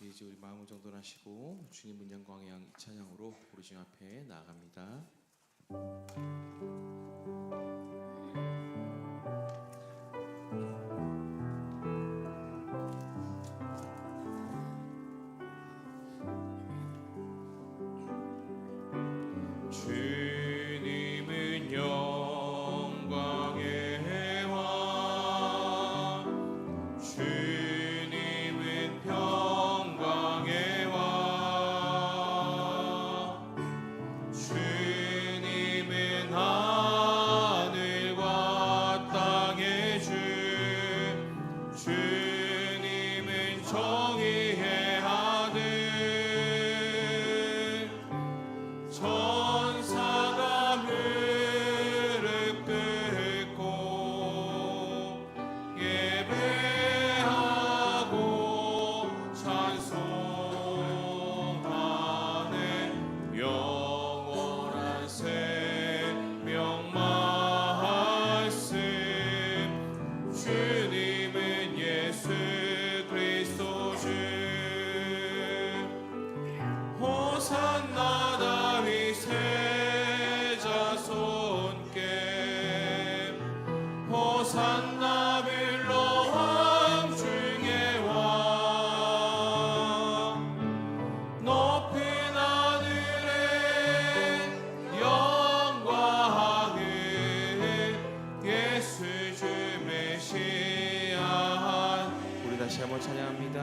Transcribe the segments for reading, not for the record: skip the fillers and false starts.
이제 우리 마음을 정돈하시고 주님은 영광의 양 이 찬양으로 우리 주님 앞에 나아갑니다. 주님은 영광의 왕, 주님은 평강의 왕, 주님은 하늘과 땅의 주, 주님은 정의의 아들, 천사가 무릎 꿇고 예배하고 찬송하네. 영원한 생명 말씀, 주님은 예수 그리스도 주. 호산나 다윗의 자손께, 호산나 빌로 왕 중의 왕. 높은 하늘에 영광을 예수 주 메시아. 우리 다시 한번 찬양합니다.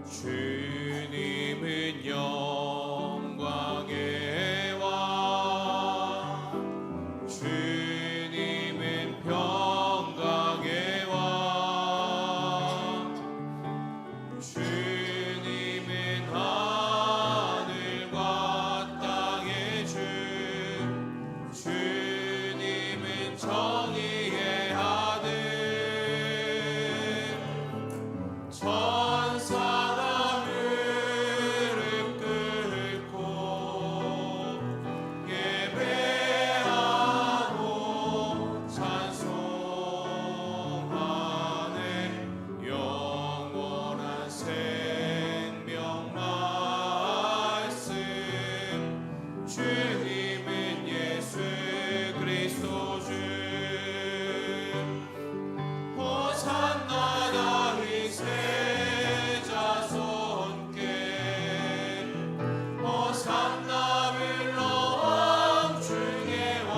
주님은 영광의 왕, 주님은 평강의 왕, 주님은 하늘과 땅의 주, 주님은 정의의 아들, 천사가 주님은 예수 그리스도 주. 호산나 다윗의 자손께, 호산나 빌로 왕 중의 왕.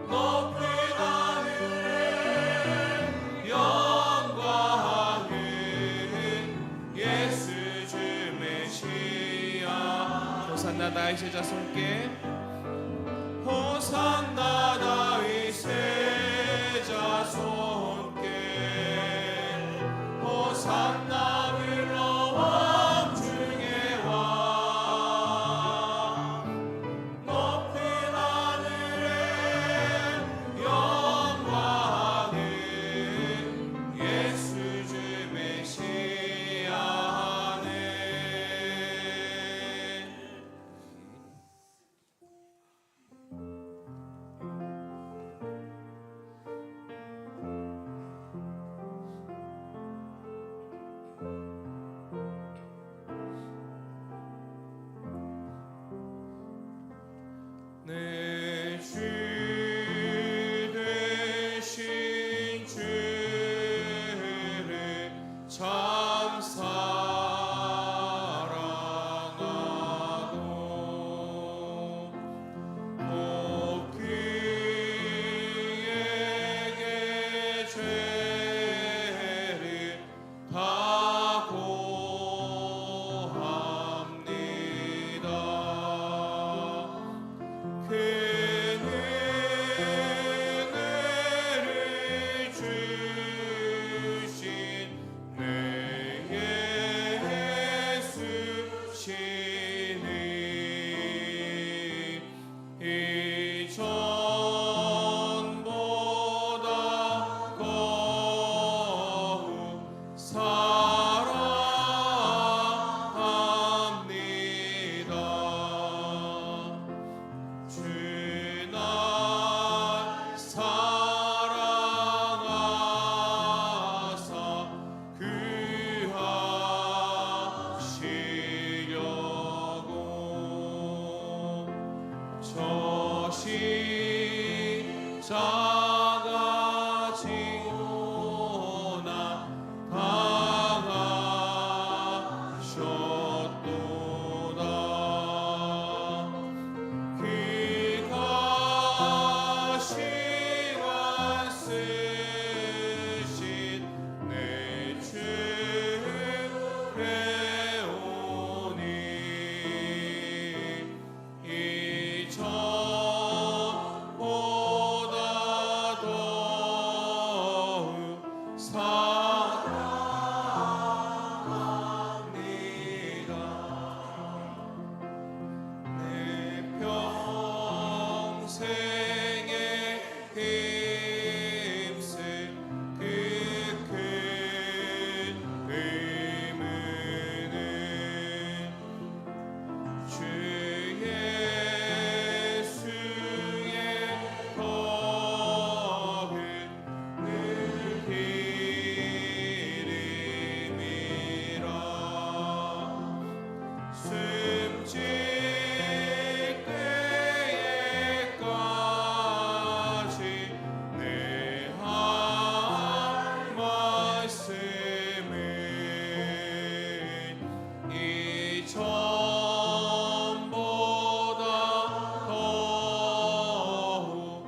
높은 하늘에 영광을 예수 주 메시아. 호산나 다윗의 자손께, 호산나 다윗의 자손께, 호산나 빌로 왕 중의 왕. 높은 하늘에 영광을 예수 주 메시아네. 작아지구나 당하셨도다. 귀가 시간 쓰신 내 주 배우니 이전보다 더욱 사랑합니다. 내 평생에 힘쓸 그 큰 의무는 주 예수의 거룩 늘 이름이라. 숨질 때에까지 내 할 말씀은 이전보다 더욱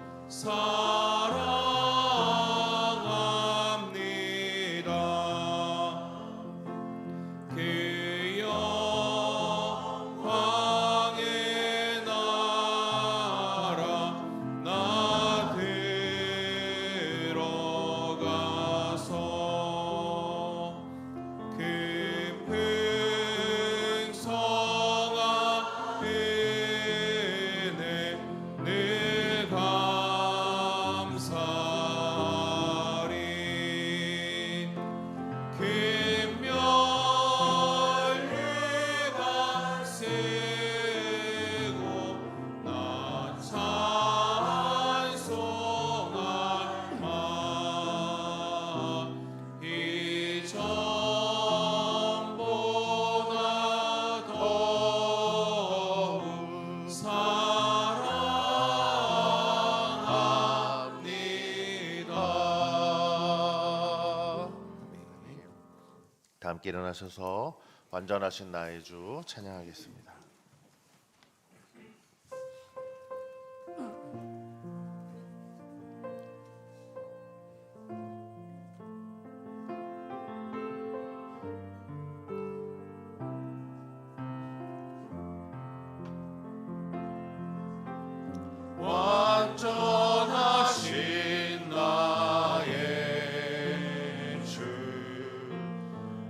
사랑합니다. 그 영광의 나라 나 들어가서 깊은 성화 은혜 늘 감사하리. 금멸류가 쓰고 나 찬송할 마. 이전보다 더욱 사랑합니다. 다 함께 일어나셔서 완전하신 나의 주 찬양하겠습니다. 완전하신 나의 주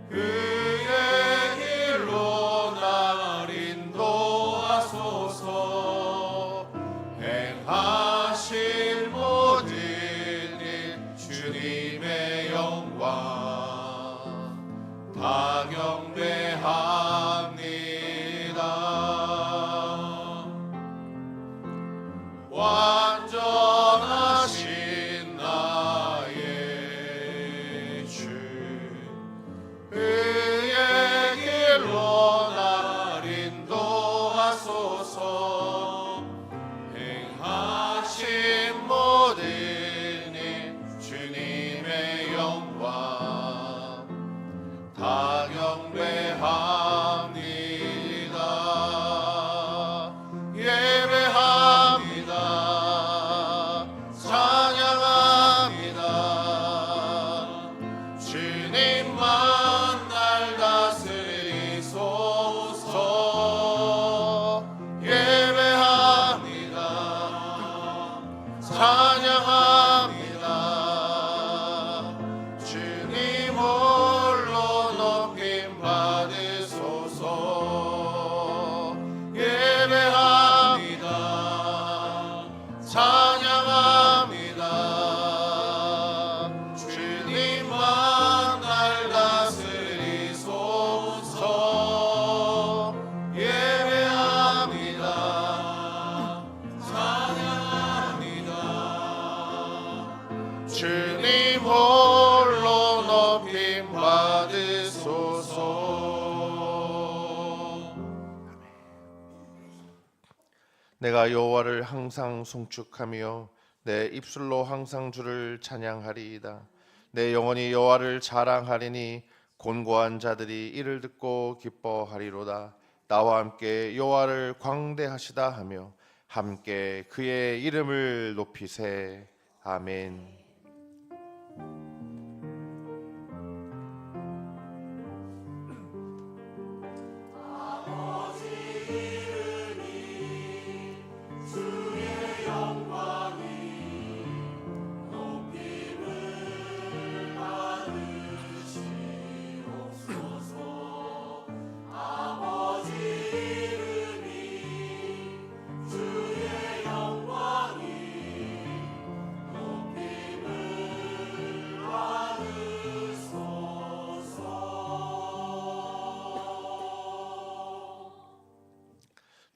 그의 길로 날 인도하소서. 행하실 모든 일 주님의 영광 다 경배합니다. 완전하신 나의 주 그의 길로 날 인도하소서. 행하신 모든 일 주님의 영광 다 경배합니다. 예배합니다. 찬양합니다. 주님만 날 다스리소서. 예배합니다. 찬양합니다. 주님 홀로 높임 받으소서. 예배합니다. 찬양합니다. 주님만 날 다스리소서. 예배합니다. 찬양합니다. 주님 홀로 높임 받으소서. 내가 여호와를 항상 송축하며 내 입술로 항상 주를 찬양하리이다. 내 영혼이 여호와를 자랑하리니 곤고한 자들이 이를 듣고 기뻐하리로다. 나와 함께 여호와를 광대하시다 하며 함께 그의 이름을 높이세. 아멘.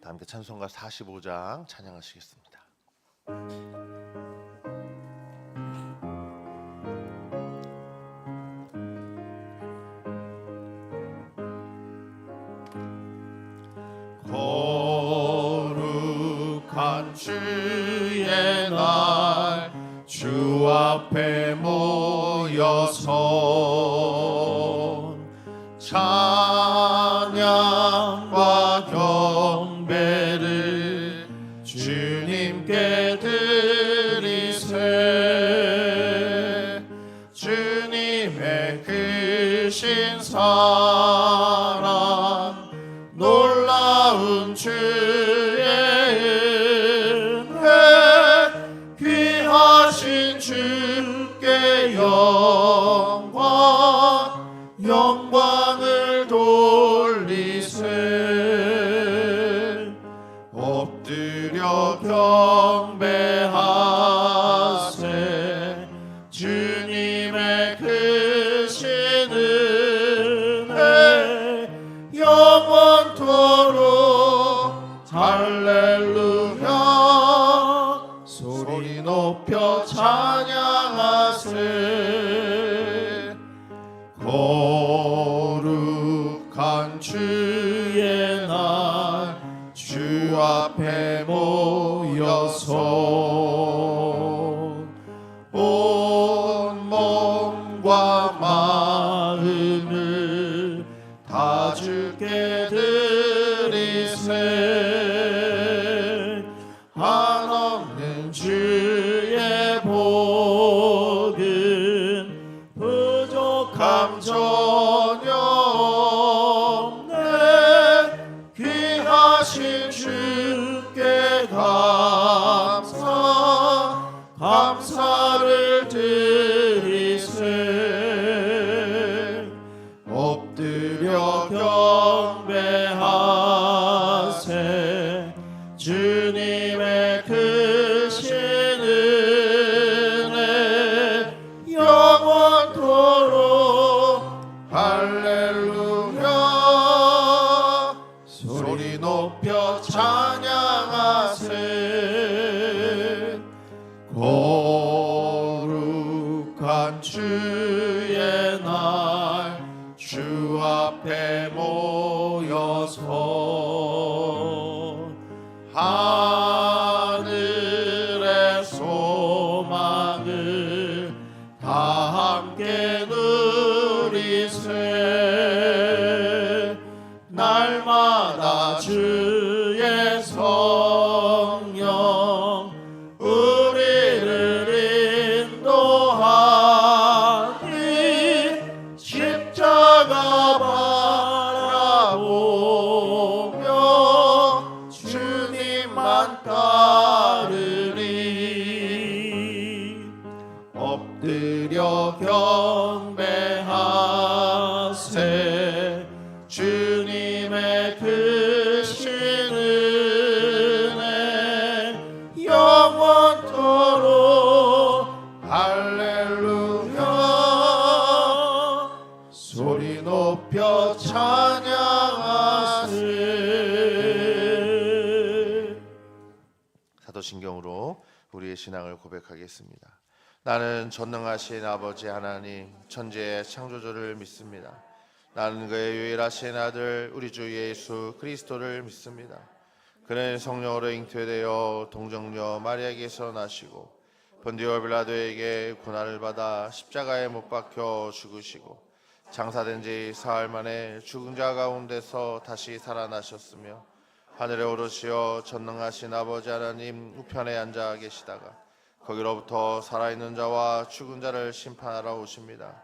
함께 찬송가 45장 찬양하시겠습니다. 거룩한 주의 날 주 앞에 모여서 찬양과 경배를 주님께 드리세. 주님의 크신 사랑 놀라운 주의 은혜 귀하신 주께 영광을 돌리세. 엎드려 경배하세. 주님의 크신 은혜 영원토록 할렐루야. 소리 높여 찬양하세. 거룩한 주의 날 주 앞에 모여서 온 몸과 마음을 다 주께 드리세. 한없는 주의 복은 부족함 전혀 없네. 귀하신 주께 감사를 드리세. 엎드려 경배하세. 주님의 크신 은혜 영원토록 할렐루야. 소리 높여 찬양하세. 거룩한 주의 날 주 앞에 모여서 하늘의 소망을 다 함께 누리세. 날마다 주의 성령 우리를 인도하니 십자가 바라보며 주님만 따르리. 엎드려 경배하세. 주님의 크신 은혜 영원토록 할렐루야. 소리 높여 찬양하세. 사도신경으로 우리의 신앙을 고백하겠습니다. 나는 전능하신 아버지 하나님 천지의 창조주를 믿습니다. 나는 그의 유일하신 아들 우리 주 예수 그리스도를 믿습니다. 그는 성령으로 잉태되어 동정녀 마리아에게서 나시고 본디오 빌라도에게 고난을 받아 십자가에 못 박혀 죽으시고 장사된 지 사흘 만에 죽은 자 가운데서 다시 살아나셨으며 하늘에 오르시어 전능하신 아버지 하나님 우편에 앉아 계시다가 거기로부터 살아있는 자와 죽은 자를 심판하러 오십니다.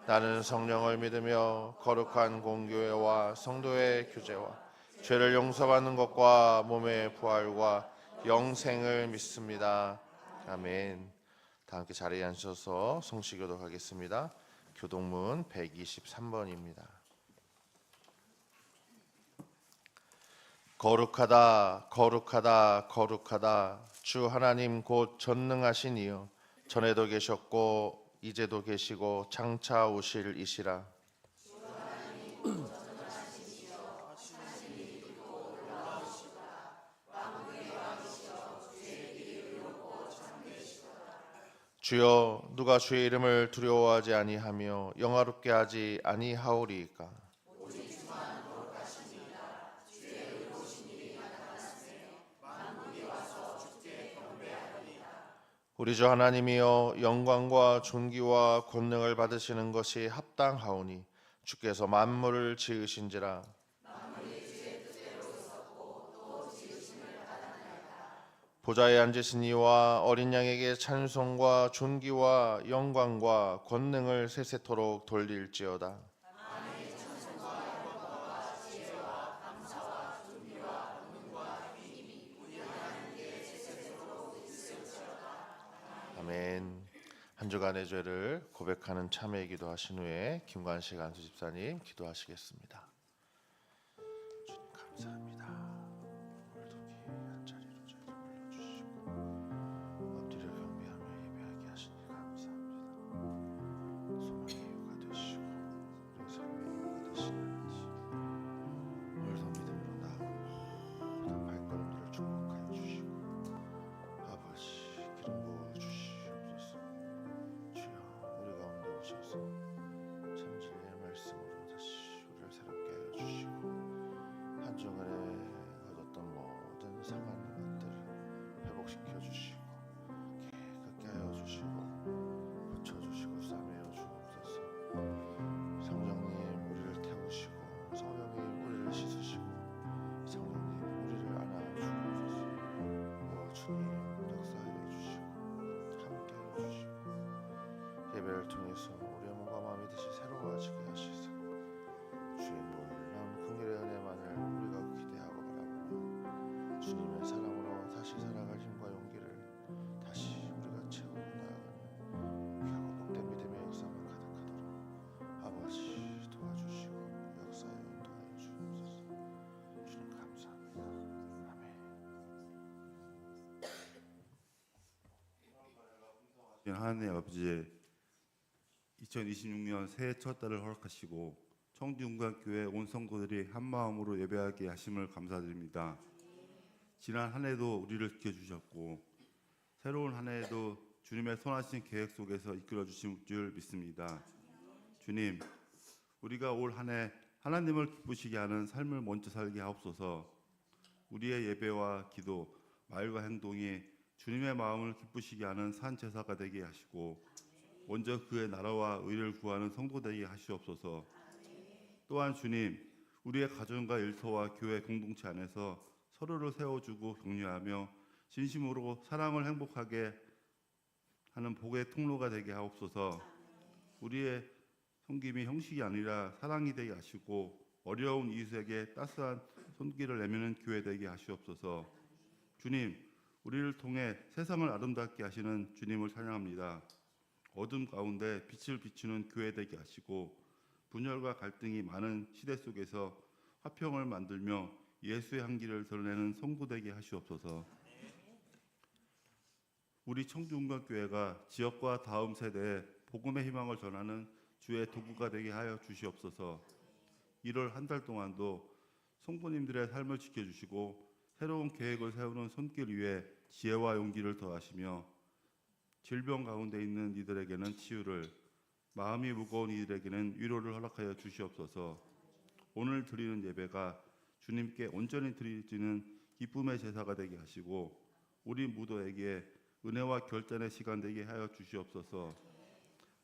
나는 성령을 믿으며 거룩한 공교회와 성도의 교제와 죄를 용서받는 것과 몸의 부활과 영생을 믿습니다. 아멘. 다 함께 자리에 앉으셔서 성시교독하겠습니다. 교독문 123번입니다. 거룩하다 거룩하다 거룩하다 주 하나님 곧 전능하신 이여 전에도 계셨고 이제도 계시고 장차 오실 이시라. 주여 누가 주의 이름을 두려워하지 아니하며 영화롭게 하지 아니하오리이까. 우리 주 하나님이여 영광과 존귀와 권능을 받으시는 것이 합당하오니 주께서 만물을 지으신지라. 보좌에 앉으신 이와 어린 양에게 찬송과 존귀와 영광과 권능을 세세토록 돌릴지어다. 아멘. 한 주간의 죄를 고백하는 참회의 기도 하신 후에 김관식 안수 집사님 기도하시겠습니다. 주님 감사합니다. 오늘도 귀한 자리로 저희를 불러주시고 엎드려 경배하며 예배하게 하시니 감사합니다. 소망의 이유가 되시고 우리의 삶의 이유가 되시는지 오늘도 믿음으로 나아가는 모든 발걸음들을 축복하여 주시고 아버지 기름 부어 주시옵소서. 주여 우리 가운데 오셔서 참 진리의 말씀으로 다시 우리를 새롭게 하여 주시고 한 주간에 얻었던 모든 상한 것들을 회복시켜 주시고 깨끗게 하여 주시고 고쳐주시고 싸매어 주옵소서. 성령님 우리를 태우시고 성령님 우리를 씻으시고 성령님 우리를 안아 주옵소서. 주님 역사하여 주시고 함께하여 주시고 예배를 통해서 우리의 몸과 마음이 다시 새로워지게 하시사 주의 놀라운 긍휼의 은혜만을 우리가 기대하고 바라보며 주님의 사랑으로 다시 살아갈 힘과 용기를 다시 우리가 채우고 나아가는 귀하고 복된 믿음의 역사만 가득하도록 아버지 도와주시고 역사에 인도하여 주옵소서. 주님 감사합니다. 아멘. 하나님 아버지 2026년 새해 첫 달을 허락하시고 청주운강교회 온 성도들이 한 마음으로 예배하게 하심을 감사드립니다. 지난 한 해도 우리를 지켜주셨고 새로운 한 해에도 주님의 선하신 계획 속에서 이끌어 주실 줄 믿습니다. 주님, 우리가 올 한 해 하나님을 기쁘시게 하는 삶을 먼저 살게 하옵소서. 우리의 예배와 기도, 말과 행동이 주님의 마음을 기쁘시게 하는 산 제사가 되게 하시고 먼저 그의 나라와 의를 구하는 성도 되게 하시옵소서. 또한 주님, 우리의 가정과 일터와 교회 공동체 안에서 서로를 세워주고 격려하며 진심으로 사랑을 행복하게 하는 복의 통로가 되게 하옵소서. 우리의 섬김이 형식이 아니라 사랑이 되게 하시고 어려운 이웃에게 따스한 손길을 내미는 교회 되게 하시옵소서. 주님, 우리를 통해 세상을 아름답게 하시는 주님을 찬양합니다. 어둠 가운데 빛을 비추는 교회 되게 하시고 분열과 갈등이 많은 시대 속에서 화평을 만들며 예수의 향기를 드러내는 성도 되게 하시옵소서. 우리 청주운강교회가 지역과 다음 세대에 복음의 희망을 전하는 주의 도구가 되게 하여 주시옵소서. 1월 한 달 동안도 성도님들의 삶을 지켜주시고 새로운 계획을 세우는 손길 위에 지혜와 용기를 더하시며 질병 가운데 있는 이들에게는 치유를, 마음이 무거운 이들에게는 위로를 허락하여 주시옵소서. 오늘 드리는 예배가 주님께 온전히 드려지는 기쁨의 제사가 되게 하시고 우리 모두에게 은혜와 결단의 시간 되게 하여 주시옵소서.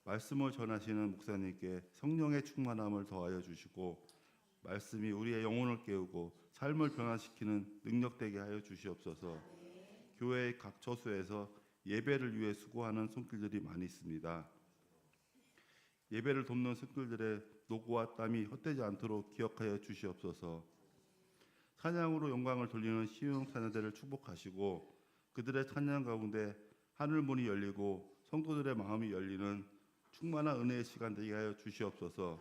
말씀을 전하시는 목사님께 성령의 충만함을 더하여 주시고 말씀이 우리의 영혼을 깨우고 삶을 변화시키는 능력 되게 하여 주시옵소서. 교회의 각 처소에서 예배를 위해 수고하는 손길들이 많이 있습니다. 예배를 돕는 손길들의 노고와 땀이 헛되지 않도록 기억하여 주시옵소서. 찬양으로 영광을 돌리는 시흥 찬양대를 축복하시고 그들의 찬양 가운데 하늘문이 열리고 성도들의 마음이 열리는 충만한 은혜의 시간 되게 하여 주시옵소서.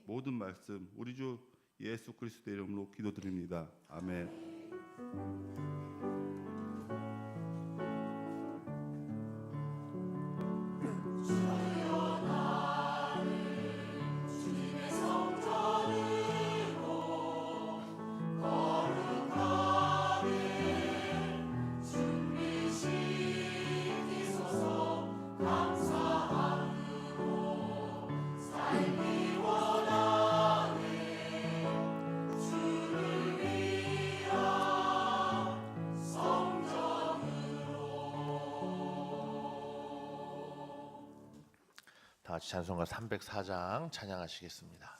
모든 말씀 우리 주 예수 그리스도의 이름으로 기도드립니다. 아멘. 다 같이 찬송가 304장 찬양하시겠습니다.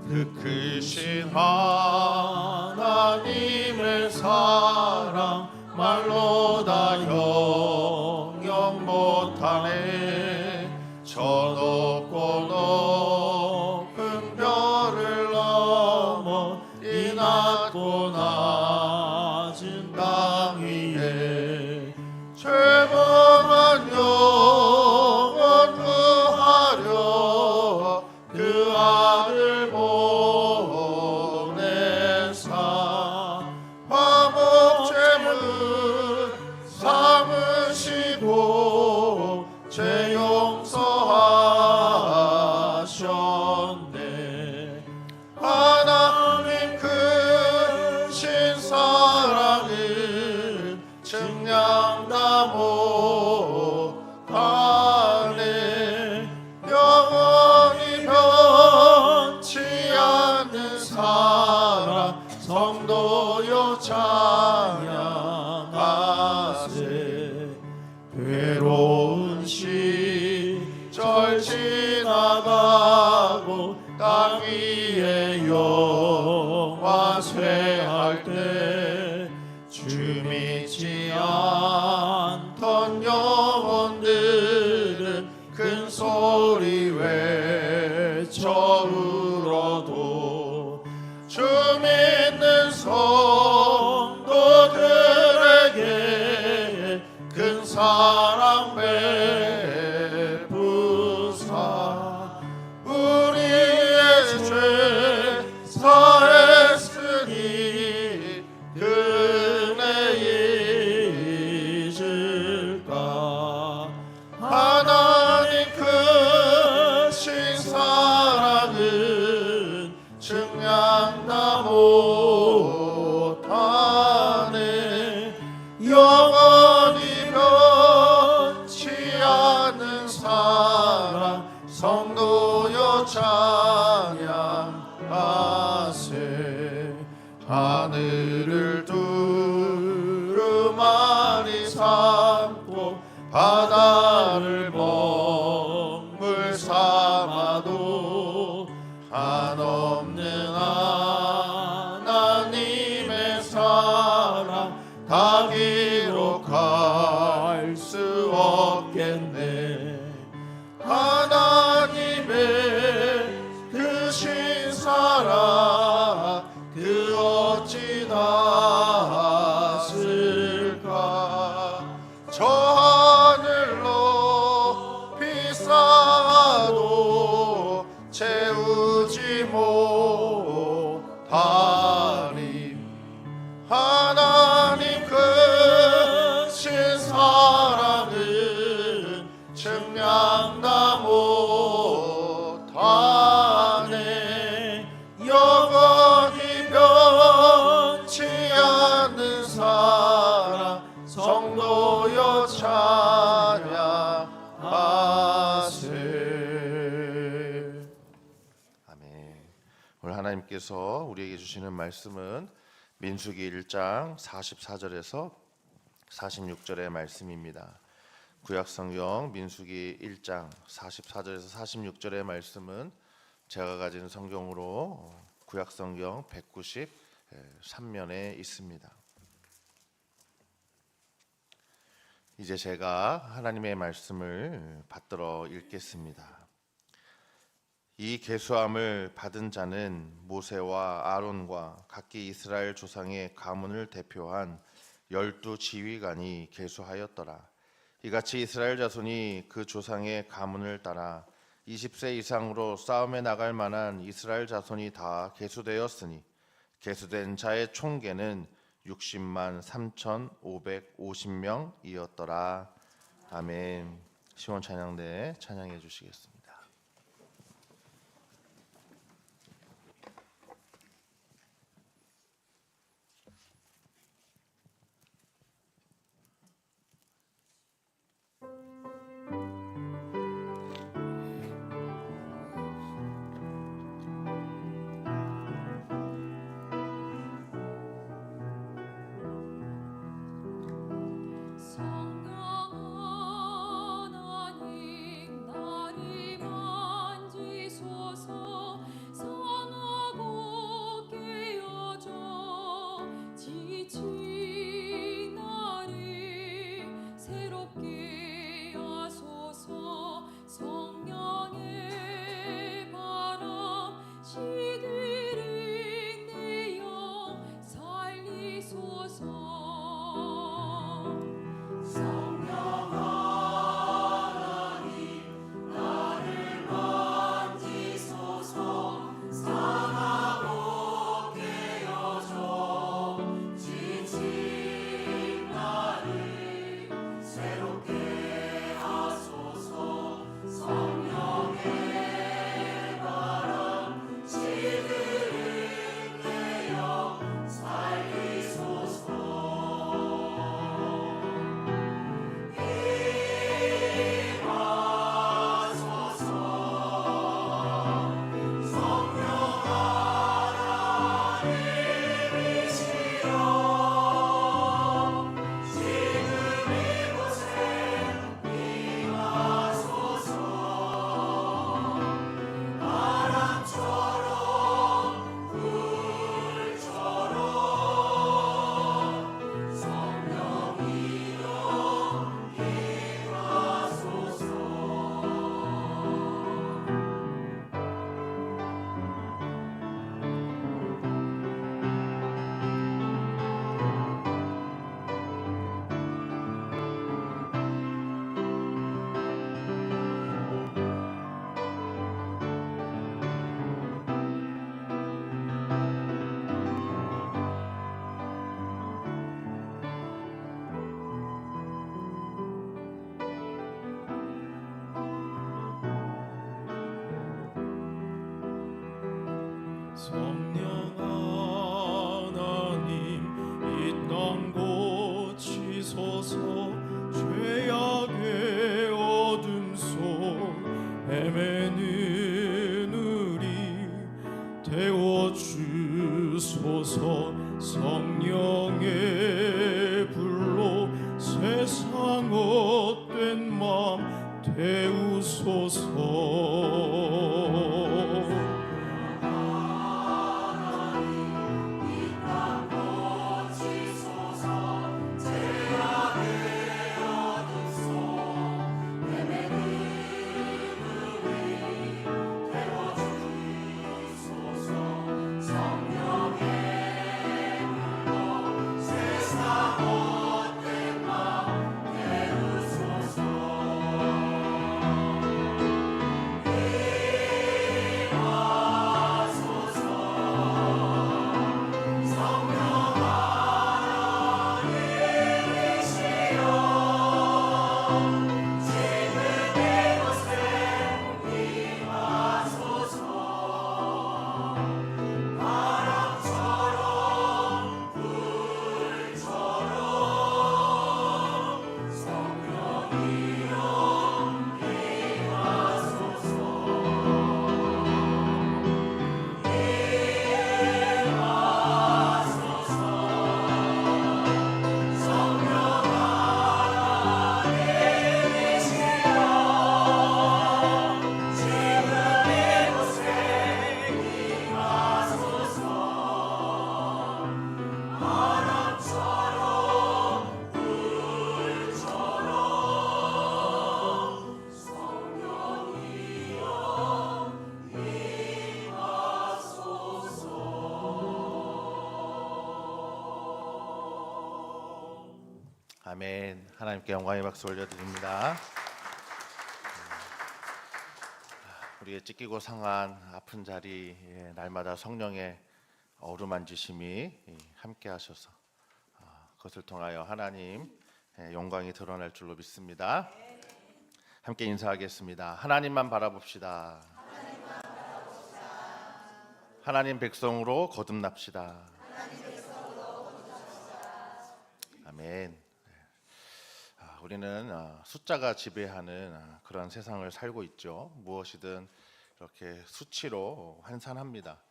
그 크신 하나님의 사랑 말로 다 형용 못하네. 저 높고 높은 별을 넘어 이 낮고 낮은 땅 위에 죄범한 영혼 구하려 그 아들 보내사 화목제물 삼으시고 죄 용서하셨네. 하나님 크신 사랑은 증량다 못하네. 영원히 변치 않는 사랑 성도여 찬양하세. 괴로운 시절 지나가고 땅 위에 영화 쇠할 때 주 믿지 않던 영혼들은 큰 소리 외쳐 울어도 주 믿는 성도들에게 큰 사랑 베푸사 우리의 죄 사했으니 그 은혜 잊을까. 하나님 크신 사랑은 증량다 못하네. 영원히 변치 않는 사랑 성도여 찬양하세. 하늘을 두루마리 삼고 바다를 먹물 삼아도 한없는 하나님의 사랑 다 기록할 수 없겠네. 하나님의 크신 사랑 그 어찌 닿았을까. 저 하늘 높이 쌓아도 채우지 못하리. 하나님 크신 사랑은 증량다 못하네. 영원히 변치 않는 사랑 성도여 찬양하세. 오늘 하나님께서 우리에게 주시는 말씀은 민수기 1장 44절에서 46절의 말씀입니다. 구약성경 민수기 1장 44절에서 46절의 말씀은 제가 가진 성경으로 구약성경 193면에 있습니다. 이제 제가 하나님의 말씀을 받들어 읽겠습니다. 이 계수함을 받은 자는 모세와 아론과 각기 이스라엘 조상의 가문을 대표한 12지휘관이 계수하였더라. 이같이 이스라엘 자손이 그 조상의 가문을 따라 20세 이상으로 싸움에 나갈 만한 이스라엘 자손이 다 계수되었으니 계수된 자의 총계는 60만 3,550명이었더라. 아멘. 시원 찬양대 찬양해 주시겠습니다. 성령 하나님 이 땅 고치소서. 죄악의 어둠 속 헤매는 우리 태워주소서. 성령의 불로 세상 헛된 맘 태우소서. 아멘. 하나님께 영광의 박수 올려드립니다. 우리의 찢기고 상한 아픈 자리에 날마다 성령의 어루만지심이 함께 하셔서 그것을 통하여 하나님 영광이 드러날 줄로 믿습니다. 함께 인사하겠습니다. 하나님만 바라봅시다. 하나님 백성으로 거듭납시다. 아멘. 우리는 숫자가 지배하는 그런 세상을 살고 있죠. 무엇이든 이렇게 수치로 환산합니다.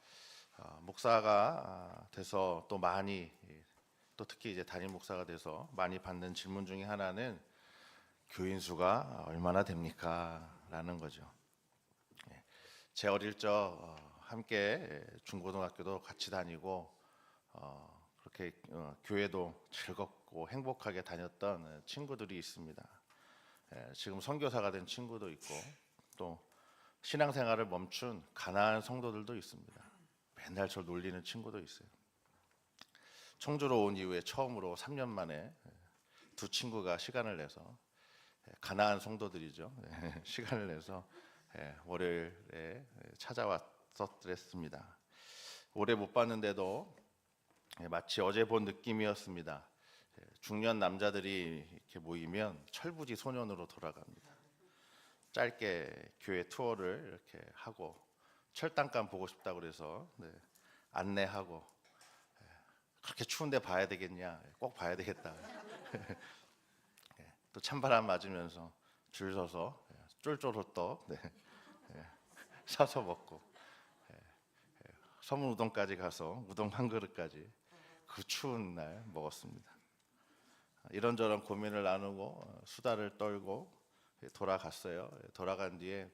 목사가 돼서 또 많이, 또 특히 이제 담임 목사가 돼서 많이 받는 질문 중에 하나는 교인 수가 얼마나 됩니까? 라는 거죠. 제 어릴 적 함께 중고등학교도 같이 다니고 그렇게 교회도 즐겁고 행복하게 다녔던 친구들이 있습니다. 지금 선교사가 된 친구도 있고 또 신앙생활을 멈춘 가난한 성도들도 있습니다. 맨날 저 놀리는 친구도 있어요. 청주로 온 이후에 처음으로 3년 만에 두 친구가 시간을 내서 가난한 성도들이죠. 시간을 내서 월요일에 찾아왔었습니다. 오래 못 봤는데도 마치 어제 본 느낌이었습니다. 중년 남자들이 이렇게 모이면 철부지 소년으로 돌아갑니다. 짧게 교회 투어를 이렇게 하고 철당감 보고 싶다고 그래서 안내하고 그렇게 추운데 봐야 되겠냐? 꼭 봐야 되겠다. 또 찬바람 맞으면서 줄 서서 쫄쫄호떡 사서 먹고 서문 우동까지 가서 우동 한 그릇까지 그 추운 날 먹었습니다. 이런저런 고민을 나누고 수다를 떨고 돌아갔어요. 돌아간 뒤에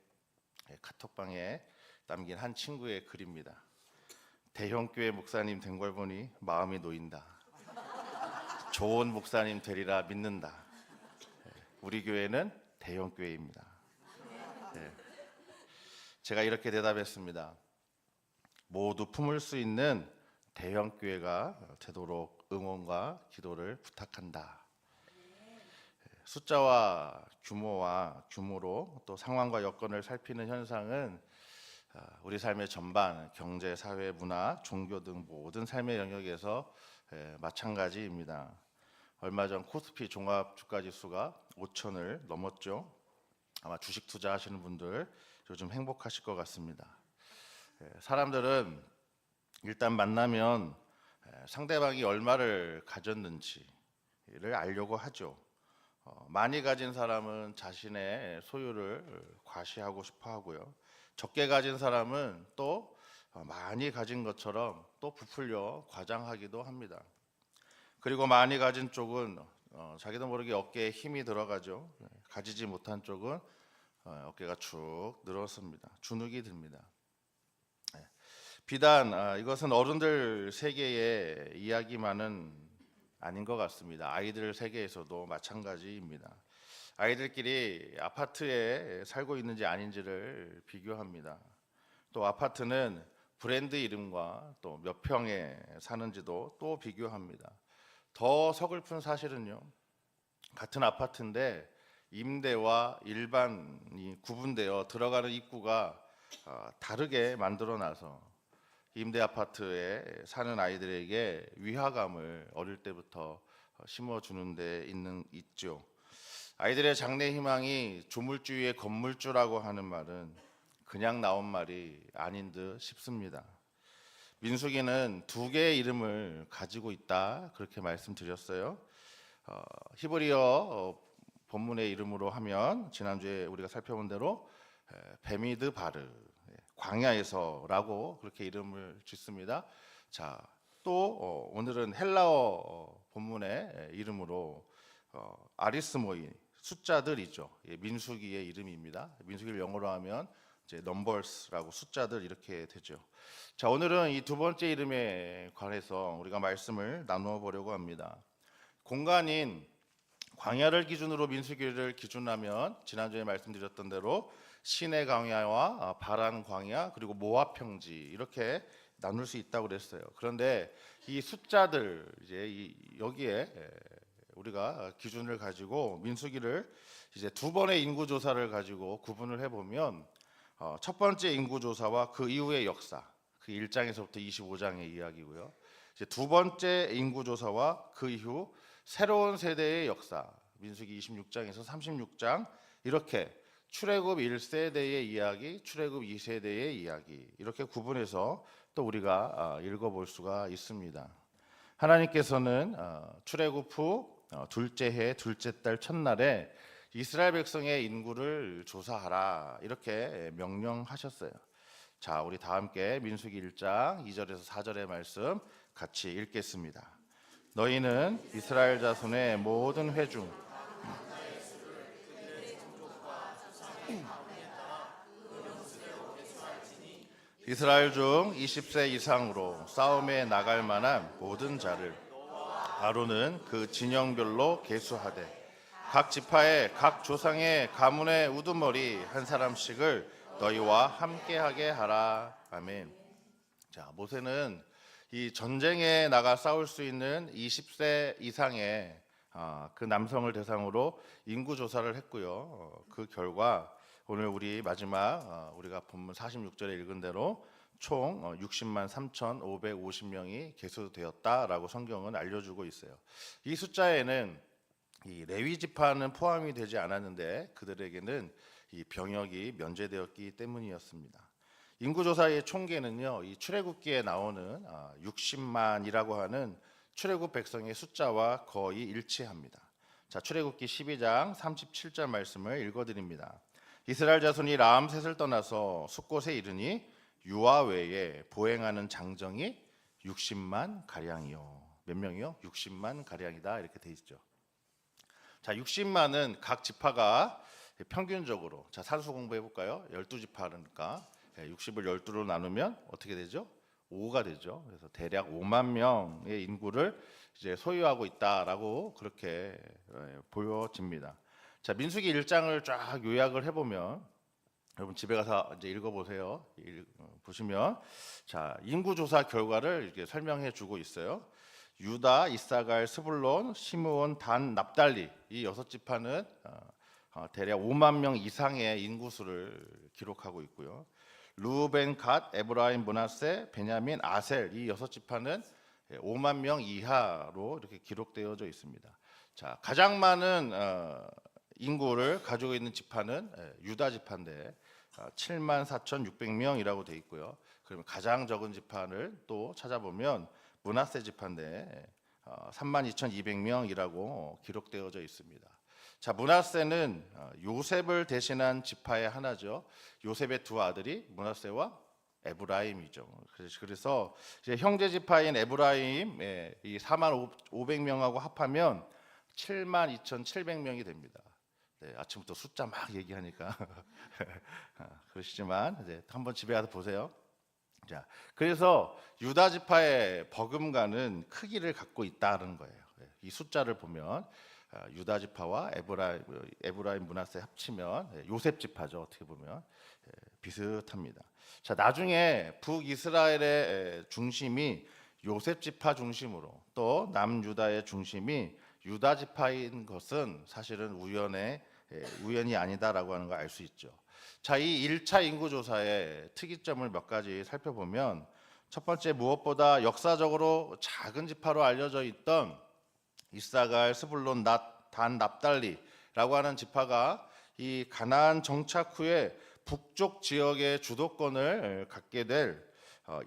카톡방에 남긴 한 친구의 글입니다. 대형교회 목사님 된 걸 보니 마음이 놓인다. 좋은 목사님 되리라 믿는다. 우리 교회는 대형교회입니다. 제가 이렇게 대답했습니다. 모두 품을 수 있는 대형교회가 되도록 응원과 기도를 부탁한다. 숫자와 규모로 또 상황과 여건을 살피는 현상은 우리 삶의 전반, 경제, 사회, 문화, 종교 등 모든 삶의 영역에서 마찬가지입니다. 얼마 전 코스피 종합 주가 지수가 5,000을 넘었죠. 아마 주식 투자하시는 분들 요즘 행복하실 것 같습니다. 사람들은 일단 만나면 상대방이 얼마를 가졌는지를 알려고 하죠. 많이 가진 사람은 자신의 소유를 과시하고 싶어 하고요. 적게 가진 사람은 또 많이 가진 것처럼 또 부풀려 과장하기도 합니다. 그리고 많이 가진 쪽은 자기도 모르게 어깨에 힘이 들어가죠. 가지지 못한 쪽은 어깨가 축 늘었습니다. 주눅이 듭니다. 비단 이것은 어른들 세계의 이야기만은 아닌 것 같습니다. 아이들 세계에서도 마찬가지입니다. 아이들끼리 아파트에 살고 있는지 아닌지를 비교합니다. 또 아파트는 브랜드 이름과 또 몇 평에 사는지도 또 비교합니다. 더 서글픈 사실은요. 같은 아파트인데 임대와 일반이 구분되어 들어가는 입구가 다르게 만들어놔서 임대 아파트에 사는 아이들에게 위화감을 어릴 때부터 심어주는 데 있죠. 아이들의 장래 희망이 조물주의 건물주라고 하는 말은 그냥 나온 말이 아닌 듯 싶습니다. 민수기는 두 개의 이름을 가지고 있다 그렇게 말씀드렸어요. 히브리어 본문의 이름으로 하면 지난주에 우리가 살펴본 대로 베미드 바르 광야에서라고 그렇게 이름을 짓습니다. 자, 또 오늘은 헬라어 본문의 이름으로 아리스모이 숫자들이죠. 민수기의 이름입니다. 민수기를 영어로 하면 이제 넘버스라고 숫자들 이렇게 되죠. 자, 오늘은 이 두 번째 이름에 관해서 우리가 말씀을 나누어 보려고 합니다. 공간인 광야를 기준으로 민수기를 기준하면 지난주에 말씀드렸던 대로 시내 광야와 바란 광야 그리고 모압 평지 이렇게 나눌 수 있다고 그랬어요. 그런데 이 숫자들 이제 여기에 우리가 기준을 가지고 민수기를 이제 두 번의 인구 조사를 가지고 구분을 해보면 첫 번째 인구 조사와 그 이후의 역사, 그 1장에서부터 25장의 이야기고요. 이제 두 번째 인구 조사와 그 이후 새로운 세대의 역사, 민수기 26장에서 36장 이렇게 출애굽 1세대의 이야기, 출애굽 2세대의 이야기 이렇게 구분해서 또 우리가 읽어볼 수가 있습니다. 하나님께서는 출애굽 후 둘째 해 둘째 달 첫날에 이스라엘 백성의 인구를 조사하라 이렇게 명령하셨어요. 자, 우리 다 함께 민수기 1장 2절에서 4절의 말씀 같이 읽겠습니다. 너희는 이스라엘 자손의 모든 회중 이스라엘 중 20세 이상으로 싸움에 나갈 만한 모든 자를 아론은 그 진영별로 계수하되 각 지파의 각 조상의 가문의 우두머리 한 사람씩을 너희와 함께하게 하라. 아멘. 자, 모세는 이 전쟁에 나가 싸울 수 있는 20세 이상의 그 남성을 대상으로 인구 조사를 했고요. 그 결과 오늘 우리 마지막 우리가 본문 46절에 읽은 대로 총 60만 3,550명이 계수되었다라고 성경은 알려주고 있어요. 이 숫자에는 이 레위 지파는 포함이 되지 않았는데 그들에게는 이 병역이 면제되었기 때문이었습니다. 인구조사의 총계는요, 이 출애굽기에 나오는 60만이라고 하는 출애굽 백성의 숫자와 거의 일치합니다. 자, 출애굽기 12장 37절 말씀을 읽어드립니다. 이스라엘 자손이 라암셋을 떠나서 숫곳에 이르니 유아 외에 보행하는 장정이 60만 가량이요. 몇 명이요? 60만 가량이다 이렇게 돼 있죠. 자, 60만은 각 지파가 평균적으로 자 산수 공부해 볼까요? 12지파니까 60을 12로 나누면 어떻게 되죠? 5가 되죠. 그래서 대략 5만 명의 인구를 이제 소유하고 있다라고 그렇게 보여집니다. 자, 민수기 1장을 쫙 요약을 해보면 여러분 집에 가서 이제 읽어보세요. 보시면 자 인구 조사 결과를 이렇게 설명해주고 있어요. 유다, 이사갈, 스불론, 시므온, 단, 납달리 이 6지파는 대략 5만 명 이상의 인구수를 기록하고 있고요. 루벤, 갓, 에브라임, 므낫세, 베냐민, 아셀 이 6지파는 5만 명 이하로 이렇게 기록되어져 있습니다. 자, 가장 많은 인구를 가지고 있는 지파는 유다 지파인데 7만 4,600명이라고 돼 있고요. 그러면 가장 적은 지파를 또 찾아보면 므낫세 지파인데 32,200명이라고 기록되어져 있습니다. 자, 므낫세는 요셉을 대신한 지파의 하나죠. 요셉의 두 아들이 므낫세와 에브라임이죠. 그래서 이제 형제 지파인 에브라임 이 4만 500명하고 합하면 7만 2,700명이 됩니다. 네, 아침부터 숫자 막 얘기하니까 그러시지만 이제 한번 집에 가서 보세요. 자, 그래서 유다 지파의 버금가는 크기를 갖고 있다는 거예요. 이 숫자를 보면 유다 지파와 에브라임 므낫세 합치면 요셉 지파죠. 어떻게 보면 비슷합니다. 자, 나중에 북이스라엘의 중심이 요셉 지파 중심으로 또 남유다의 중심이 유다 지파인 것은 사실은 우연이 아니다라고 하는 걸 알 수 있죠. 자, 이 1차 인구조사의 특이점을 몇 가지 살펴보면 첫 번째 무엇보다 역사적으로 작은 지파로 알려져 있던 이사갈, 스불론, 단, 납달리라고 하는 지파가 이 가나안 정착 후에 북쪽 지역의 주도권을 갖게 될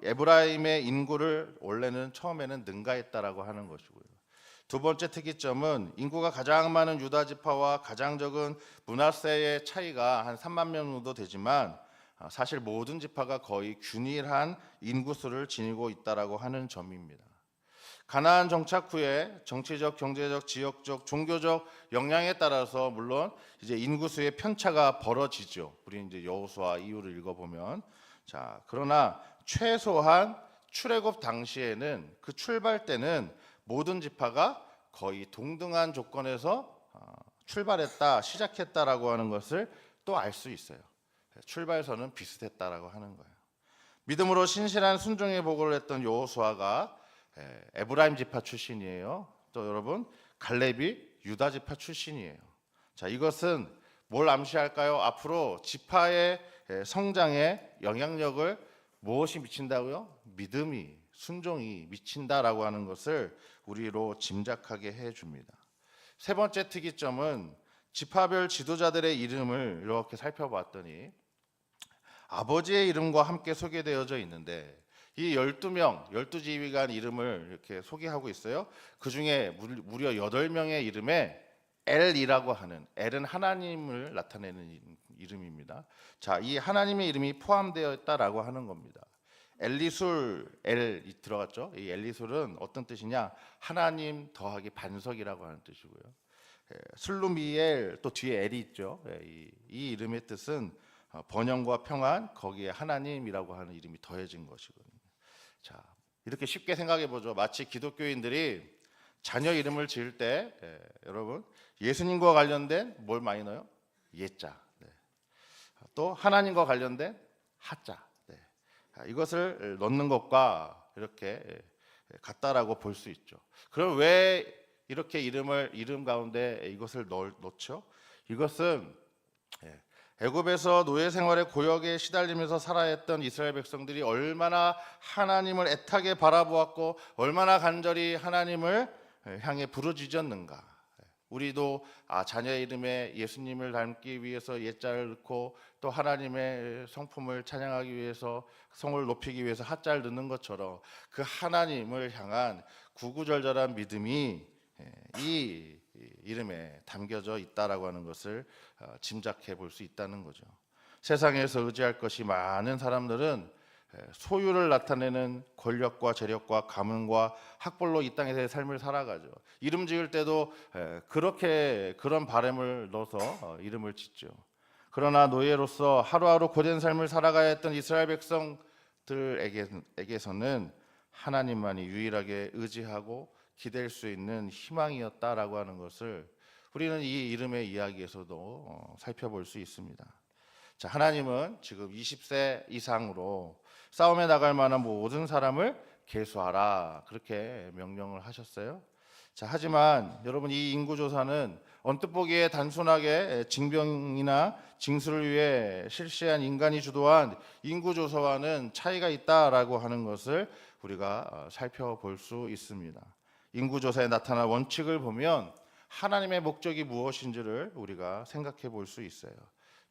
에브라임의 인구를 원래는 처음에는 능가했다라고 하는 것이고요. 두 번째 특이점은 인구가 가장 많은 유다 지파와 가장 적은 므낫세의 차이가 한 3만 명 정도 되지만 사실 모든 지파가 거의 균일한 인구수를 지니고 있다라고 하는 점입니다. 가나안 정착 후에 정치적, 경제적, 지역적, 종교적 영향에 따라서 물론 이제 인구수의 편차가 벌어지죠. 우리 이제 여호수아 이후를 읽어보면 자, 그러나 최소한 출애굽 당시에는 그 출발 때는 모든 지파가 거의 동등한 조건에서 출발했다, 시작했다라고 하는 것을 또 알 수 있어요. 출발선은 비슷했다라고 하는 거예요. 믿음으로 신실한 순종의 보고를 했던 여호수아가 에브라임 지파 출신이에요. 또 여러분 갈렙이 유다 지파 출신이에요. 자, 이것은 뭘 암시할까요? 앞으로 지파의 성장에 영향력을 무엇이 미친다고요? 믿음이, 순종이 미친다라고 하는 것을 우리로 짐작하게 해줍니다. 세 번째 특이점은 지파별 지도자들의 이름을 이렇게 살펴봤더니 아버지의 이름과 함께 소개되어져 있는데 이 12명, 12지휘관 이름을 이렇게 소개하고 있어요. 그 중에 무려 8명의 이름에 엘이라고 하는, 엘은 하나님을 나타내는 이름입니다. 자, 이 하나님의 이름이 포함되어 있다라고 하는 겁니다. 엘리술, 엘이 들어갔죠. 이 엘리술은 어떤 뜻이냐? 하나님 더하기 반석이라고 하는 뜻이고요. 슬루미엘, 또 뒤에 엘이 있죠. 이 이름의 뜻은 번영과 평안, 거기에 하나님이라고 하는 이름이 더해진 것이거든요. 자, 이렇게 쉽게 생각해 보죠. 마치 기독교인들이 자녀 이름을 지을 때 여러분 예수님과 관련된 뭘 많이 넣어요? 예자. 네. 또 하나님과 관련된 하자. 네. 이것을 넣는 것과 이렇게 같다라고 볼 수 있죠. 그럼 왜 이렇게 이름 가운데 이것을 넣죠? 이것은 애굽에서 노예 생활의 고역에 시달리면서 살아야 했던 이스라엘 백성들이 얼마나 하나님을 애타게 바라보았고 얼마나 간절히 하나님을 향해 부르짖었는가. 우리도 자녀의 이름에 예수님을 닮기 위해서 예자를 넣고 또 하나님의 성품을 찬양하기 위해서 성을 높이기 위해서 하자를 넣는 것처럼 그 하나님을 향한 구구절절한 믿음이 이 이름에 담겨져 있다라고 하는 것을 짐작해 볼 수 있다는 거죠. 세상에서 의지할 것이 많은 사람들은 소유를 나타내는 권력과 재력과 가문과 학벌로 이 땅에서의 삶을 살아가죠. 이름 지을 때도 그런 바람을 넣어서 이름을 짓죠. 그러나 노예로서 하루하루 고된 삶을 살아가야 했던 이스라엘 백성들에게서는 하나님만이 유일하게 의지하고 기댈 수 있는 희망이었다라고 하는 것을 우리는 이 이름의 이야기에서도 살펴볼 수 있습니다. 자, 하나님은 지금 20세 이상으로 싸움에 나갈 만한 모든 사람을 계수하라 그렇게 명령을 하셨어요. 자, 하지만 여러분 이 인구조사는 언뜻 보기에 단순하게 징병이나 징수를 위해 실시한 인간이 주도한 인구조사와는 차이가 있다라고 하는 것을 우리가 살펴볼 수 있습니다. 인구조사에 나타난 원칙을 보면 하나님의 목적이 무엇인지를 우리가 생각해 볼 수 있어요.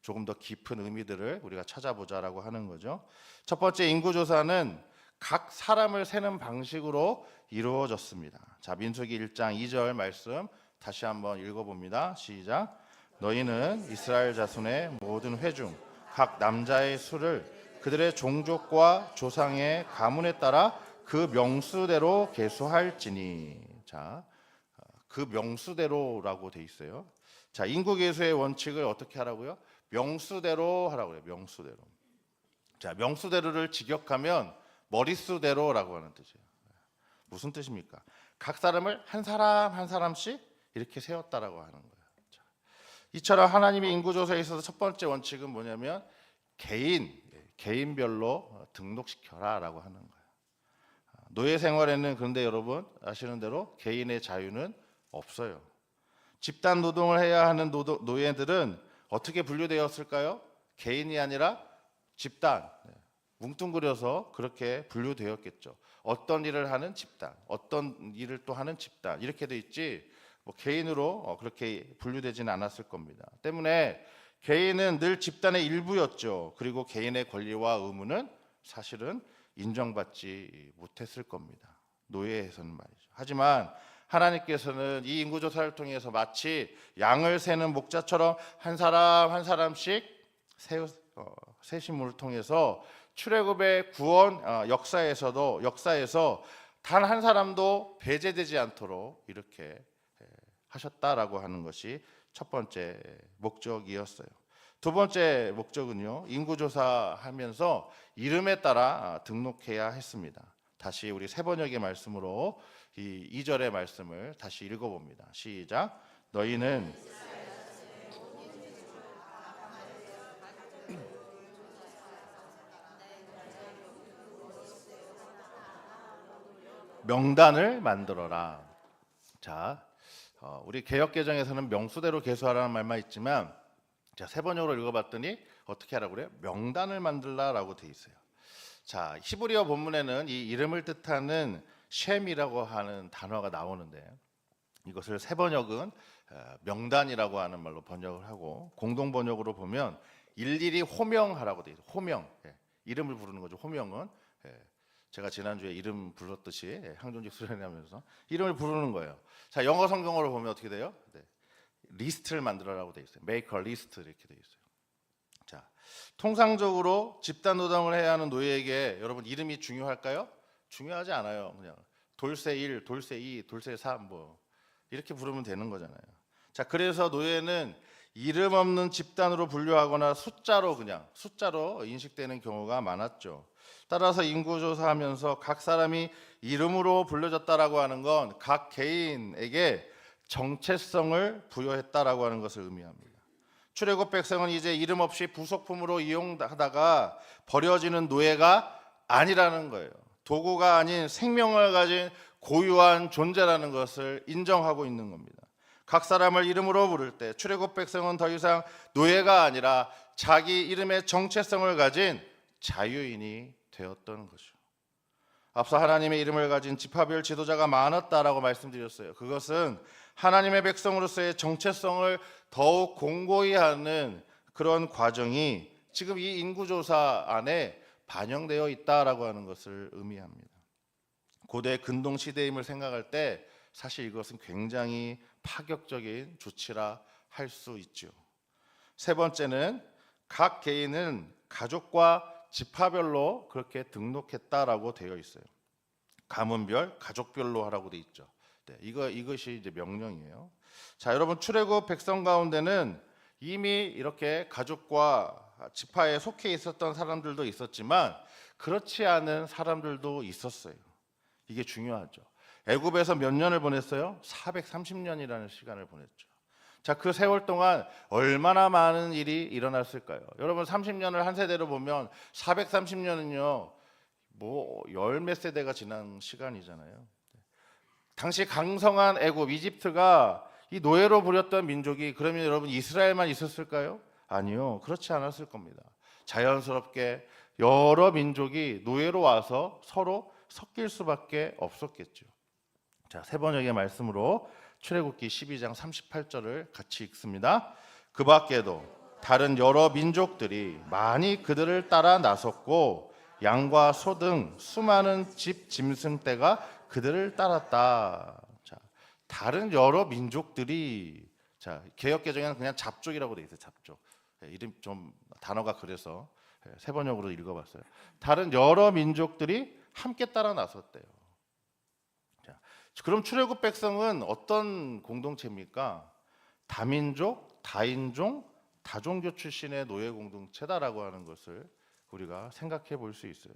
조금 더 깊은 의미들을 우리가 찾아보자라고 하는 거죠. 첫 번째 인구조사는 각 사람을 세는 방식으로 이루어졌습니다. 자, 민수기 1장 2절 말씀 다시 한번 읽어봅니다. 시작. 너희는 이스라엘 자손의 모든 회중 각 남자의 수를 그들의 종족과 조상의 가문에 따라 그 명수대로 계수할지니. 자, 그 명수대로라고 돼 있어요. 자, 인구 계수의 원칙을 어떻게 하라고요? 명수대로 하라고 해요. 명수대로. 자, 명수대로를 직역하면 머릿수대로라고 하는 뜻이에요. 무슨 뜻입니까? 각 사람을 한 사람 한 사람씩 이렇게 세웠다라고 하는 거예요. 자, 이처럼 하나님의 인구조사에 있어서 첫 번째 원칙은 뭐냐면 개인별로 등록시켜라라고 하는 거예요. 노예 생활에는 그런데 여러분 아시는 대로 개인의 자유는 없어요. 집단 노동을 해야 하는 노예들은 어떻게 분류되었을까요? 개인이 아니라 집단, 뭉뚱그려서 그렇게 분류되었겠죠. 어떤 일을 하는 집단, 어떤 일을 또 하는 집단 이렇게 돼 있지 개인으로 그렇게 분류되지는 않았을 겁니다. 때문에 개인은 늘 집단의 일부였죠. 그리고 개인의 권리와 의무는 사실은 인정받지 못했을 겁니다. 노예에서는 말이죠. 하지만 하나님께서는 이 인구조사를 통해서 마치 양을 세는 목자처럼 한 사람 한 사람씩 세심을 통해서 출애굽의 구원 역사에서 단 한 사람도 배제되지 않도록 이렇게 하셨다라고 하는 것이 첫 번째 목적이었어요. 두 번째 목적은요, 인구조사하면서 이름에 따라 등록해야 했습니다. 다시 우리 세 번역의 말씀으로 이 2절의 말씀을 다시 읽어봅니다. 시작. 너희는 명단을 만들어라. 자, 우리 개역개정에서는 명수대로 계수하라는 말만 있지만 제가 세 번역으로 읽어봤더니 어떻게 하라고 그래요? 명단을 만들라라고 돼 있어요. 자, 히브리어 본문에는 이 이름을 뜻하는 셴이라고 하는 단어가 나오는데 이것을 세 번역은 명단이라고 하는 말로 번역을 하고 공동 번역으로 보면 일일이 호명하라고 돼 있어요. 호명, 이름을 부르는 거죠. 호명은 제가 지난주에 이름 불렀듯이 항존직 수련회하면서 이름을 부르는 거예요. 자, 영어 성경으로 보면 어떻게 돼요? 리스트를 만들어라고 돼 있어요. Make a list 이렇게 돼 있어요. 자, 통상적으로 집단 노동을 해야 하는 노예에게 여러분 이름이 중요할까요? 중요하지 않아요. 그냥 돌쇠 1, 돌쇠 2, 돌쇠 3 뭐 이렇게 부르면 되는 거잖아요. 자, 그래서 노예는 이름 없는 집단으로 분류하거나 숫자로 인식되는 경우가 많았죠. 따라서 인구조사하면서 각 사람이 이름으로 불려졌다라고 하는 건 각 개인에게 정체성을 부여했다라고 하는 것을 의미합니다. 출애굽 백성은 이제 이름 없이 부속품으로 이용하다가 버려지는 노예가 아니라는 거예요. 도구가 아닌 생명을 가진 고유한 존재라는 것을 인정하고 있는 겁니다. 각 사람을 이름으로 부를 때 출애굽 백성은 더 이상 노예가 아니라 자기 이름의 정체성을 가진 자유인이 되었던 거죠. 앞서 하나님의 이름을 가진 지파별 지도자가 많았다라고 말씀드렸어요. 그것은 하나님의 백성으로서의 정체성을 더욱 공고히 하는 그런 과정이 지금 이 인구조사 안에 반영되어 있다라고 하는 것을 의미합니다. 고대 근동 시대임을 생각할 때 사실 이것은 굉장히 파격적인 조치라 할 수 있죠. 세 번째는 각 개인은 가족과 지파별로 그렇게 등록했다라고 되어 있어요. 가문별, 가족별로 하라고 돼 있죠. 이것이 이제 명령이에요. 자, 여러분 출애굽 백성 가운데는 이미 이렇게 가족과 지파에 속해 있었던 사람들도 있었지만 그렇지 않은 사람들도 있었어요. 이게 중요하죠. 애굽에서 몇 년을 보냈어요? 430년이라는 시간을 보냈죠. 자, 그 세월 동안 얼마나 많은 일이 일어났을까요? 여러분 30년을 한 세대로 보면 430년은요. 뭐 열 몇 세대가 지난 시간이잖아요. 당시 강성한 애굽 이집트가 이 노예로 부렸던 민족이 그러면 여러분 이스라엘만 있었을까요? 아니요. 그렇지 않았을 겁니다. 자연스럽게 여러 민족이 노예로 와서 서로 섞일 수밖에 없었겠죠. 자, 세 번역의 말씀으로 출애굽기 12장 38절을 같이 읽습니다. 그 밖에도 다른 여러 민족들이 많이 그들을 따라 나섰고 양과 소 등 수많은 집 짐승떼가 그들을 따랐다. 자, 다른 여러 민족들이 자, 개역 개정에는 그냥 잡족이라고 돼 있어요. 잡족. 이름 좀 단어가 그래서 세 번역으로 읽어봤어요. 다른 여러 민족들이 함께 따라 나섰대요. 자, 그럼 출애굽 백성은 어떤 공동체입니까? 다민족, 다인종, 다종교 출신의 노예 공동체다라고 하는 것을 우리가 생각해 볼 수 있어요.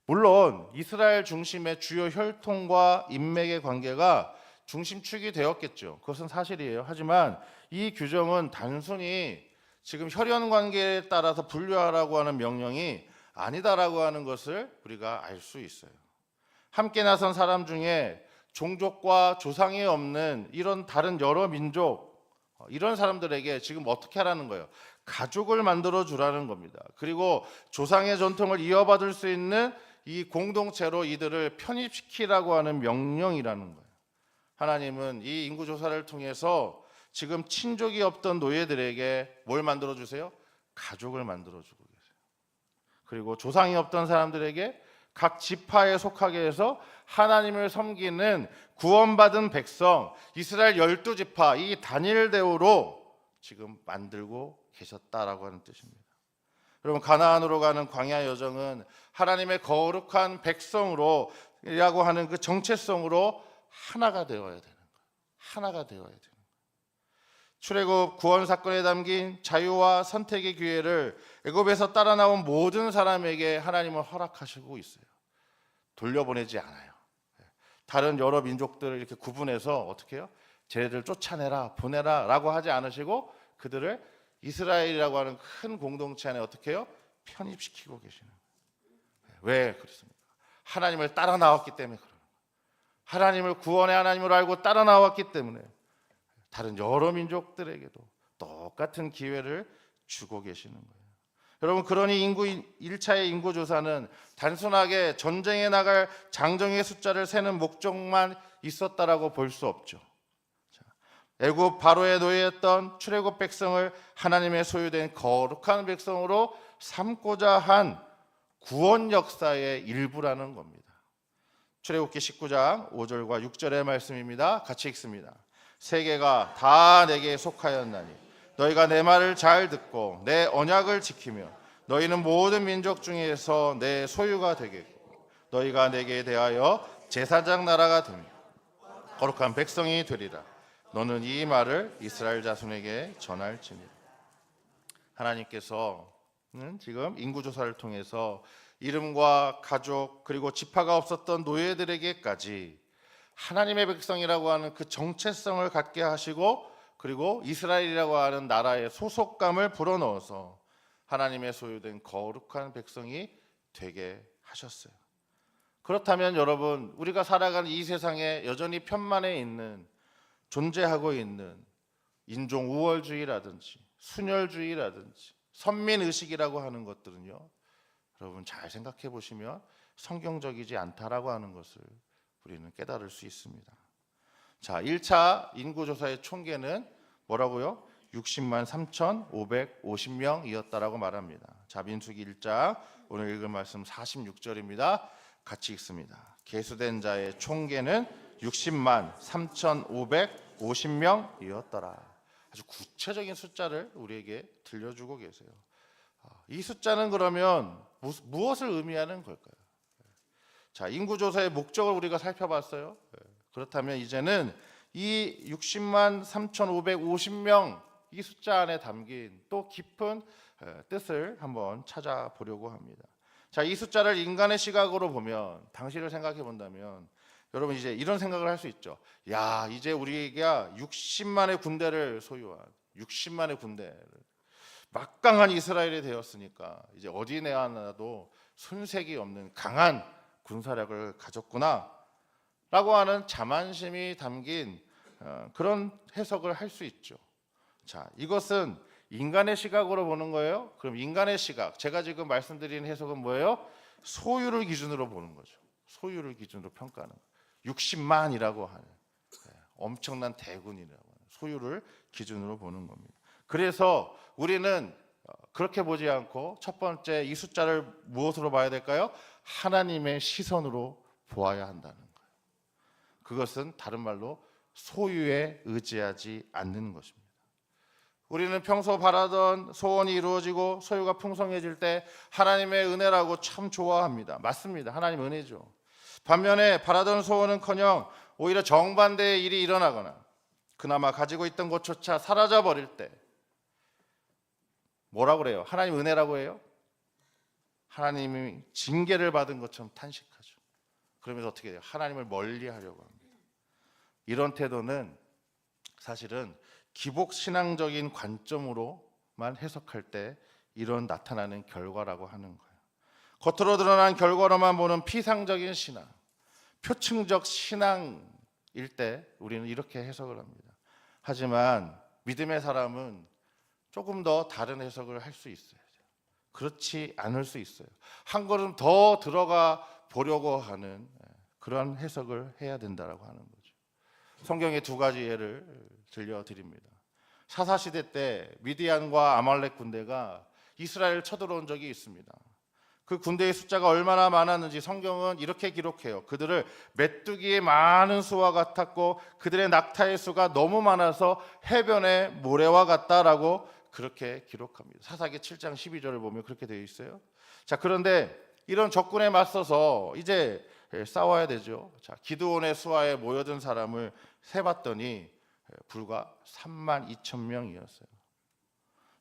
물론 이스라엘 중심의 주요 혈통과 인맥의 관계가 중심축이 되었겠죠. 그것은 사실이에요. 하지만 이 규정은 단순히 지금 혈연 관계에 따라서 분류하라고 하는 명령이 아니다라고 하는 것을 우리가 알 수 있어요. 함께 나선 사람 중에 종족과 조상이 없는 이런 다른 여러 민족 이런 사람들에게 지금 어떻게 하라는 거예요? 가족을 만들어 주라는 겁니다. 그리고 조상의 전통을 이어받을 수 있는 이 공동체로 이들을 편입시키라고 하는 명령이라는 거예요. 하나님은 이 인구조사를 통해서 지금 친족이 없던 노예들에게 뭘 만들어 주세요? 가족을 만들어 주고 계세요. 그리고 조상이 없던 사람들에게 각 지파에 속하게 해서 하나님을 섬기는 구원받은 백성 이스라엘 12지파 이 단일 대우로 지금 만들고 계셨다라고 하는 뜻입니다. 여러분 가나안으로 가는 광야 여정은 하나님의 거룩한 백성으로라고 하는 그 정체성으로 하나가 되어야 되는 거예요. 하나가 되어야 되는 거예요. 출애굽 구원 사건에 담긴 자유와 선택의 기회를 애굽에서 따라 나온 모든 사람에게 하나님은 허락하시고 있어요. 돌려보내지 않아요. 다른 여러 민족들을 이렇게 구분해서 어떻게 해요? 쟤네들 쫓아내라, 보내라라고 하지 않으시고 그들을 이스라엘이라고 하는 큰 공동체 안에 어떻게 해요? 편입시키고 계시는 거예요. 왜 그렇습니까? 하나님을 따라 나왔기 때문에 그래요. 하나님을 구원의 하나님으로 알고 따라 나왔기 때문에 다른 여러 민족들에게도 똑같은 기회를 주고 계시는 거예요. 여러분, 그러니 1차의 인구조사는 단순하게 전쟁에 나갈 장정의 숫자를 세는 목적만 있었다라고 볼 수 없죠. 애굽 바로의 노예였던 출애굽 백성을 하나님의 소유된 거룩한 백성으로 삼고자 한 구원 역사의 일부라는 겁니다. 출애굽기 19장 5절과 6절의 말씀입니다. 같이 읽습니다. 세계가 다 내게 속하였나니 너희가 내 말을 잘 듣고 내 언약을 지키며 너희는 모든 민족 중에서 내 소유가 되겠고 너희가 내게 대하여 제사장 나라가 되며 거룩한 백성이 되리라. 너는 이 말을 이스라엘 자손에게 전할지니라. 하나님께서는 지금 인구조사를 통해서 이름과 가족 그리고 지파가 없었던 노예들에게까지 하나님의 백성이라고 하는 그 정체성을 갖게 하시고, 그리고 이스라엘이라고 하는 나라의 소속감을 불어넣어서 하나님의 소유된 거룩한 백성이 되게 하셨어요. 그렇다면 여러분, 우리가 살아가는 이 세상에 여전히 편만에 있는, 존재하고 있는 인종 우월주의라든지 순혈주의라든지 선민의식이라고 하는 것들은요, 여러분 잘 생각해 보시면 성경적이지 않다라고 하는 것을 우리는 깨달을 수 있습니다. 자, 1차 인구조사의 총계는 뭐라고요? 60만 3,550명이었다라고 말합니다. 자, 민수기 1장 오늘 읽을 말씀 46절입니다. 같이 읽습니다. 계수된 자의 총계는 60만 3,550명이었더라. 아주 구체적인 숫자를 우리에게 들려주고 계세요. 이 숫자는 그러면 무엇을 의미하는 걸까요? 자, 인구조사의 목적을 우리가 살펴봤어요. 그렇다면 이제는 이 60만 3,550명 이 숫자 안에 담긴 또 깊은 뜻을 한번 찾아보려고 합니다. 자, 이 숫자를 인간의 시각으로 보면, 당시를 생각해 본다면 여러분 이제 이런 생각을 할 수 있죠. 야, 이제 우리가 60만의 군대를 소유한 60만의 군대를 막강한 이스라엘이 되었으니까 이제 어디 내놔도 손색이 없는 강한 군사력을 가졌구나 라고 하는 자만심이 담긴 그런 해석을 할 수 있죠. 자, 이것은 인간의 시각으로 보는 거예요. 그럼 인간의 시각, 제가 지금 말씀드린 해석은 뭐예요? 소유를 기준으로 보는 거죠. 소유를 기준으로 평가하는 거예요. 60만이라고 하는 엄청난 대군이라고 하는 소유를 기준으로 보는 겁니다. 그래서 우리는 그렇게 보지 않고 첫 번째 이 숫자를 무엇으로 봐야 될까요? 하나님의 시선으로 보아야 한다는 거예요. 그것은 다른 말로 소유에 의지하지 않는 것입니다. 우리는 평소 바라던 소원이 이루어지고 소유가 풍성해질 때 하나님의 은혜라고 참 좋아합니다. 맞습니다. 하나님 은혜죠. 반면에 바라던 소원은커녕 오히려 정반대의 일이 일어나거나 그나마 가지고 있던 것조차 사라져 버릴 때 뭐라고 그래요? 하나님 은혜라고 해요? 하나님이 징계를 받은 것처럼 탄식하죠. 그러면서 어떻게 돼요? 하나님을 멀리하려고 합니다. 이런 태도는 사실은 기복신앙적인 관점으로만 해석할 때 이런 나타나는 결과라고 하는 거예요. 겉으로 드러난 결과로만 보는 피상적인 신앙, 표층적 신앙일 때 우리는 이렇게 해석을 합니다. 하지만 믿음의 사람은 조금 더 다른 해석을 할 수 있어요. 그렇지 않을 수 있어요. 한 걸음 더 들어가 보려고 하는 그런 해석을 해야 된다라고 하는 거죠. 성경의 두 가지 예를 들려드립니다. 사사시대 때 미디안과 아말렉 군대가 이스라엘을 쳐들어온 적이 있습니다. 그 군대의 숫자가 얼마나 많았는지 성경은 이렇게 기록해요. 그들을 메뚜기의 많은 수와 같았고 그들의 낙타의 수가 너무 많아서 해변의 모래와 같다라고 그렇게 기록합니다. 사사기 7장 12절을 보면 그렇게 되어 있어요. 자, 그런데 이런 적군에 맞서서 이제 싸워야 되죠. 자, 기드온의 수하에 모여든 사람을 세봤더니 불과 3만 2천 명이었어요.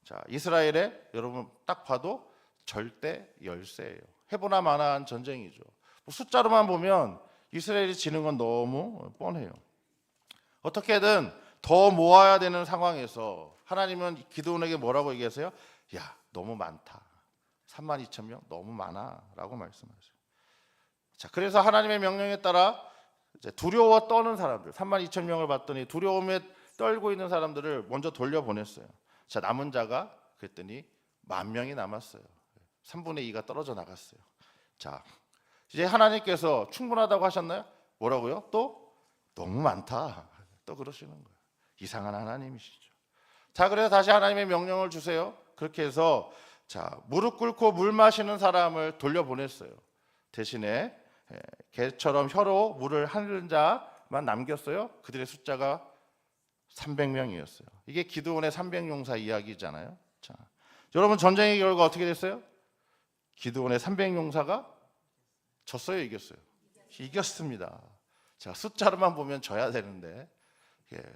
자, 이스라엘에 여러분 딱 봐도 절대 열세예요. 해보나 마나한 전쟁이죠. 숫자로만 보면 이스라엘이 지는 건 너무 뻔해요. 어떻게든 더 모아야 되는 상황에서 하나님은 기드온에게 뭐라고 얘기하세요? 야, 너무 많다. 3만 2천 명 너무 많아 라고 말씀하세요. 자, 그래서 하나님의 명령에 따라 이제 두려워 떠는 사람들 3만 2천 명을 봤더니 두려움에 떨고 있는 사람들을 먼저 돌려보냈어요. 자, 남은 자가 그랬더니 10,000명이 남았어요. 3분의 2가 떨어져 나갔어요. 자, 이제 하나님께서 충분하다고 하셨나요? 뭐라고요? 또 너무 많다. 또 그러시는 거예요. 이상한 하나님이시죠. 자, 그래서 다시 하나님의 명령을 주세요. 그렇게 해서 자, 무릎 꿇고 물 마시는 사람을 돌려보냈어요. 대신에 개처럼 혀로 물을 하는 자만 남겼어요. 그들의 숫자가 300명이었어요. 이게 기드온의 300용사 이야기잖아요. 자, 여러분 전쟁의 결과 어떻게 됐어요? 기드온의 300용사가 졌어요, 이겼어요? 이겼습니다. 자, 숫자로만 보면 져야 되는데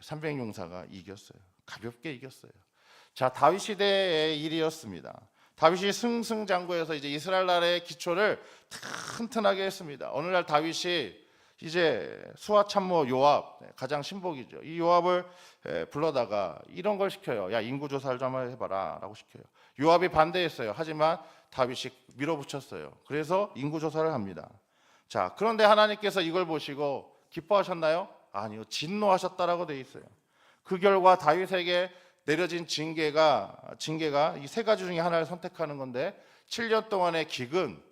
300용사가 이겼어요. 가볍게 이겼어요. 자, 다윗 시대의 일이었습니다. 다윗이 승승장구해서 이제 이스라엘 나라의 기초를 튼튼하게 했습니다. 어느 날 다윗이 이제 수하 참모 요압, 가장 신복이죠. 이 요압을 불러다가 이런 걸 시켜요. 야, 인구 조사를 좀 해봐라 라고 시켜요. 요압이 반대했어요. 하지만 다윗이 밀어붙였어요. 그래서 인구 조사를 합니다. 자, 그런데 하나님께서 이걸 보시고 기뻐하셨나요? 아니요, 진노하셨다라고 되어 있어요. 그 결과 다윗에게 내려진 징계가 이 세 가지 중에 하나를 선택하는 건데 7년 동안의 기근,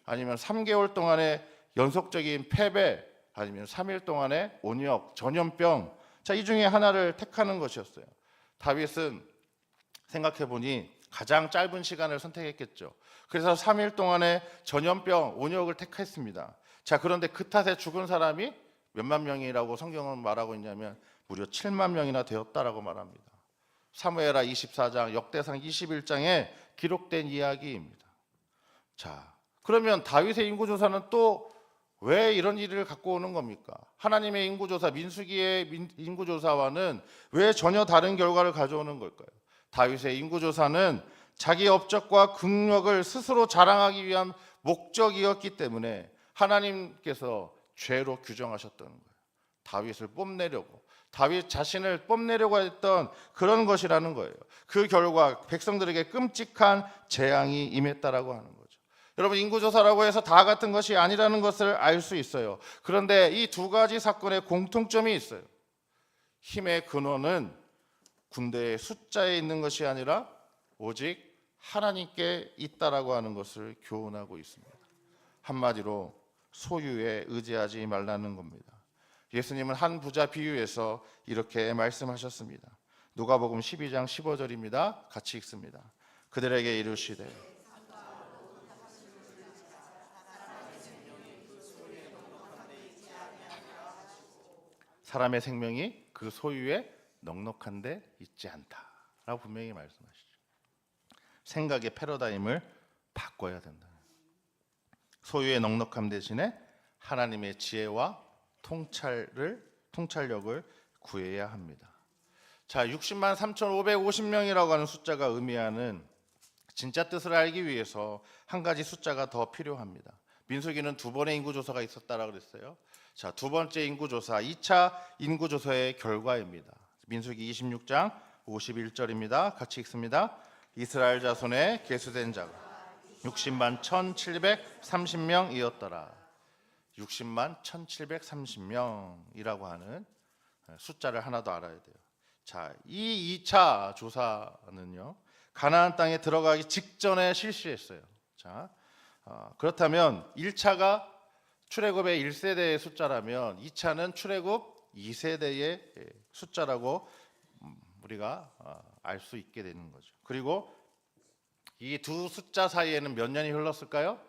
아니면 3개월 동안의 연속적인 패배, 아니면 3일 동안의 온역, 전염병. 자, 이 중에 하나를 택하는 것이었어요. 다윗은 생각해 보니 가장 짧은 시간을 선택했겠죠. 그래서 3일 동안의 전염병, 온역을 택했습니다. 자, 그런데 그 탓에 죽은 사람이 몇만 명이라고 성경은 말하고 있냐면 무려 7만 명이나 되었다라고 말합니다. 사무엘하 24장, 역대상 21장에 기록된 이야기입니다. 자, 그러면 다윗의 인구조사는 또 왜 이런 일을 갖고 오는 겁니까? 하나님의 인구조사, 민수기의 인구조사와는 왜 전혀 다른 결과를 가져오는 걸까요? 다윗의 인구조사는 자기 업적과 국력을 스스로 자랑하기 위한 목적이었기 때문에 하나님께서 죄로 규정하셨던 거예요. 다윗을 뽐내려고, 다윗 자신을 뽐내려고 했던 그런 것이라는 거예요. 그 결과 백성들에게 끔찍한 재앙이 임했다라고 하는 거죠. 여러분, 인구조사라고 해서 다 같은 것이 아니라는 것을 알 수 있어요. 그런데 이 두 가지 사건에 공통점이 있어요. 힘의 근원은 군대의 숫자에 있는 것이 아니라 오직 하나님께 있다라고 하는 것을 교훈하고 있습니다. 한마디로 소유에 의지하지 말라는 겁니다. 예수님은 한 부자 비유에서 이렇게 말씀하셨습니다. 누가복음 12장 15절입니다. 같이 읽습니다. 그들에게 이르시되 사람의 생명이 그 소유에 넉넉한데 있지 않다라고 분명히 말씀하시죠. 생각의 패러다임을 바꿔야 된다. 소유의 넉넉함 대신에 하나님의 지혜와 통찰력을 구해야 합니다. 자, 60만 3,550명이라고 하는 숫자가 의미하는 진짜 뜻을 알기 위해서 한 가지 숫자가 더 필요합니다. 민수기는 2번의 인구조사가 있었다라고 그랬어요. 자, 두 번째 인구조사, 2차 인구조사의 결과입니다. 민수기 26장 51절입니다. 같이 읽습니다. 이스라엘 자손의 계수된 자가 60만 1,730명이었더라. 60만 1,730명이라고 하는 숫자를 하나 더 알아야 돼요. 자, 이 2차 조사는요, 가나안 땅에 들어가기 직전에 실시했어요. 자, 그렇다면 1차가 출애굽의 1세대의 숫자라면 2차는 출애굽 2세대의 숫자라고 우리가 알 수 있게 되는 거죠. 그리고 이 두 숫자 사이에는 몇 년이 흘렀을까요?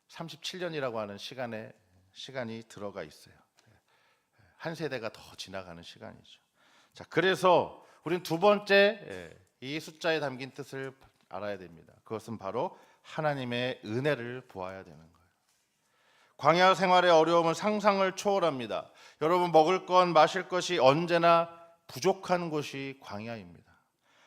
37년이라고 하는 시간이 들어가 있어요. 한 세대가 더 지나가는 시간이죠. 자, 그래서 우리는 두 번째 이 숫자에 담긴 뜻을 알아야 됩니다. 그것은 바로 하나님의 은혜를 보아야 되는 거예요. 광야 생활의 어려움은 상상을 초월합니다. 여러분, 먹을 것, 마실 것이 언제나 부족한 곳이 광야입니다.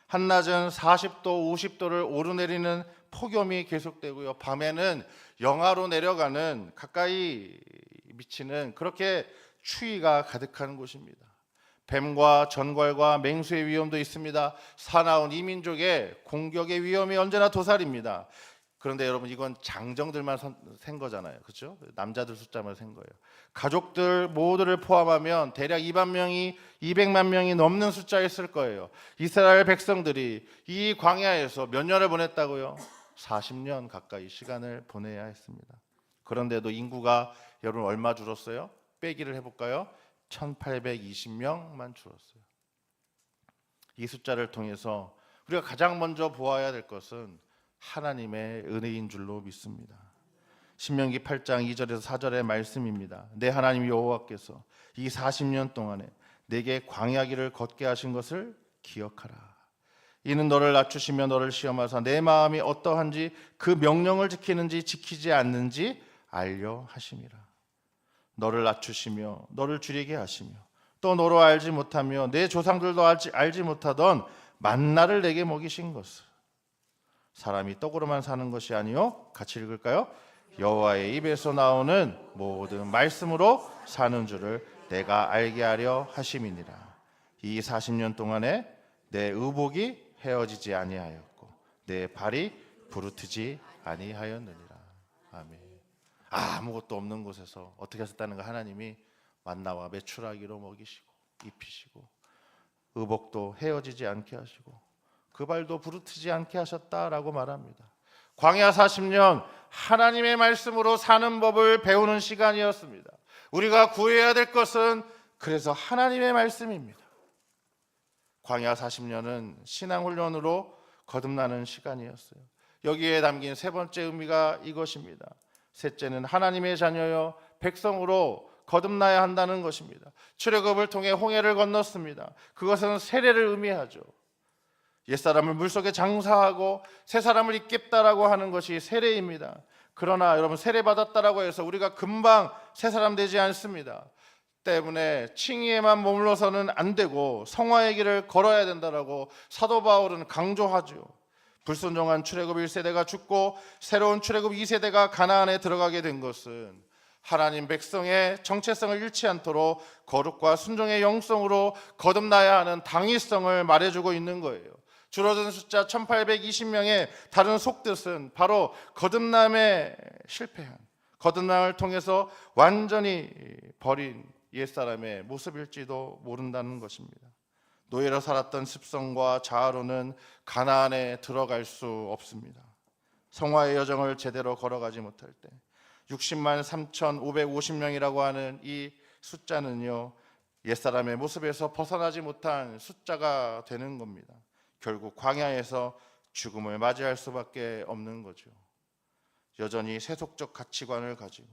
한낮은 40도, 50도를 오르내리는 폭염이 계속되고요. 밤에는 영하로 내려가는, 가까이 미치는 그렇게 추위가 가득한 곳입니다. 뱀과 전갈과 맹수의 위험도 있습니다. 사나운 이민족의 공격의 위험이 언제나 도사립니다. 그런데 여러분 이건 장정들만 센 거잖아요. 그렇죠? 남자들 숫자만 센 거예요. 가족들 모두를 포함하면 대략 200만 명이 넘는 숫자였을 거예요. 이스라엘 백성들이 이 광야에서 몇 년을 보냈다고요? 40년 가까이 시간을 보내야 했습니다. 그런데도 인구가 여러분 얼마 줄었어요? 빼기를 해볼까요? 1820명만 줄었어요. 이 숫자를 통해서 우리가 가장 먼저 보아야 될 것은 하나님의 은혜인 줄로 믿습니다. 신명기 8장 2절에서 4절의 말씀입니다. 내 하나님 여호와께서 이 40년 동안에 내게 광야길을 걷게 하신 것을 기억하라. 이는 너를 낮추시며 너를 시험하사 내 마음이 어떠한지 그 명령을 지키는지 지키지 않는지 알려 하심이라. 너를 낮추시며 너를 줄이게 하시며 또 너로 알지 못하며 내 조상들도 알지 못하던 만나를 내게 먹이신 것을 사람이 떡으로만 사는 것이 아니요 같이 읽을까요? 여호와의 입에서 나오는 모든 말씀으로 사는 줄을 내가 알게 하려 하심이니라. 이 40년 동안에 내 의복이 헤어지지 아니하였고 내 발이 부르트지 아니하였느니라. 아멘. 아무것도 없는 곳에서 어떻게 하셨다는가? 하나님이 만나와 메추라기로 먹이시고 입히시고 의복도 헤어지지 않게 하시고 그 발도 부르트지 않게 하셨다라고 말합니다. 광야 40년 하나님의 말씀으로 사는 법을 배우는 시간이었습니다. 우리가 구해야 될 것은 그래서 하나님의 말씀입니다. 광야 40년은 신앙훈련으로 거듭나는 시간이었어요. 여기에 담긴 세 번째 의미가 이것입니다. 셋째는 하나님의 자녀여 백성으로 거듭나야 한다는 것입니다. 출애굽을 통해 홍해를 건넜습니다. 그것은 세례를 의미하죠. 옛사람을 물속에 장사하고 새사람을 입겠다라고 하는 것이 세례입니다. 그러나 여러분 세례 받았다라고 해서 우리가 금방 새사람 되지 않습니다. 때문에 칭의에만 머물러서는 안 되고 성화의 길을 걸어야 된다라고 사도 바울은 강조하죠. 불순종한 출애굽 1세대가 죽고 새로운 출애굽 2세대가 가나안에 들어가게 된 것은 하나님 백성의 정체성을 잃지 않도록 거룩과 순종의 영성으로 거듭나야 하는 당위성을 말해주고 있는 거예요. 줄어든 숫자 1820명의 다른 속뜻은 바로 거듭남에 실패한, 거듭남을 통해서 완전히 버린 옛사람의 모습일지도 모른다는 것입니다. 노예로 살았던 습성과 자아로는 가나안에 들어갈 수 없습니다. 성화의 여정을 제대로 걸어가지 못할 때 60만 3,550명이라고 하는 이 숫자는요, 옛사람의 모습에서 벗어나지 못한 숫자가 되는 겁니다. 결국 광야에서 죽음을 맞이할 수밖에 없는 거죠. 여전히 세속적 가치관을 가지고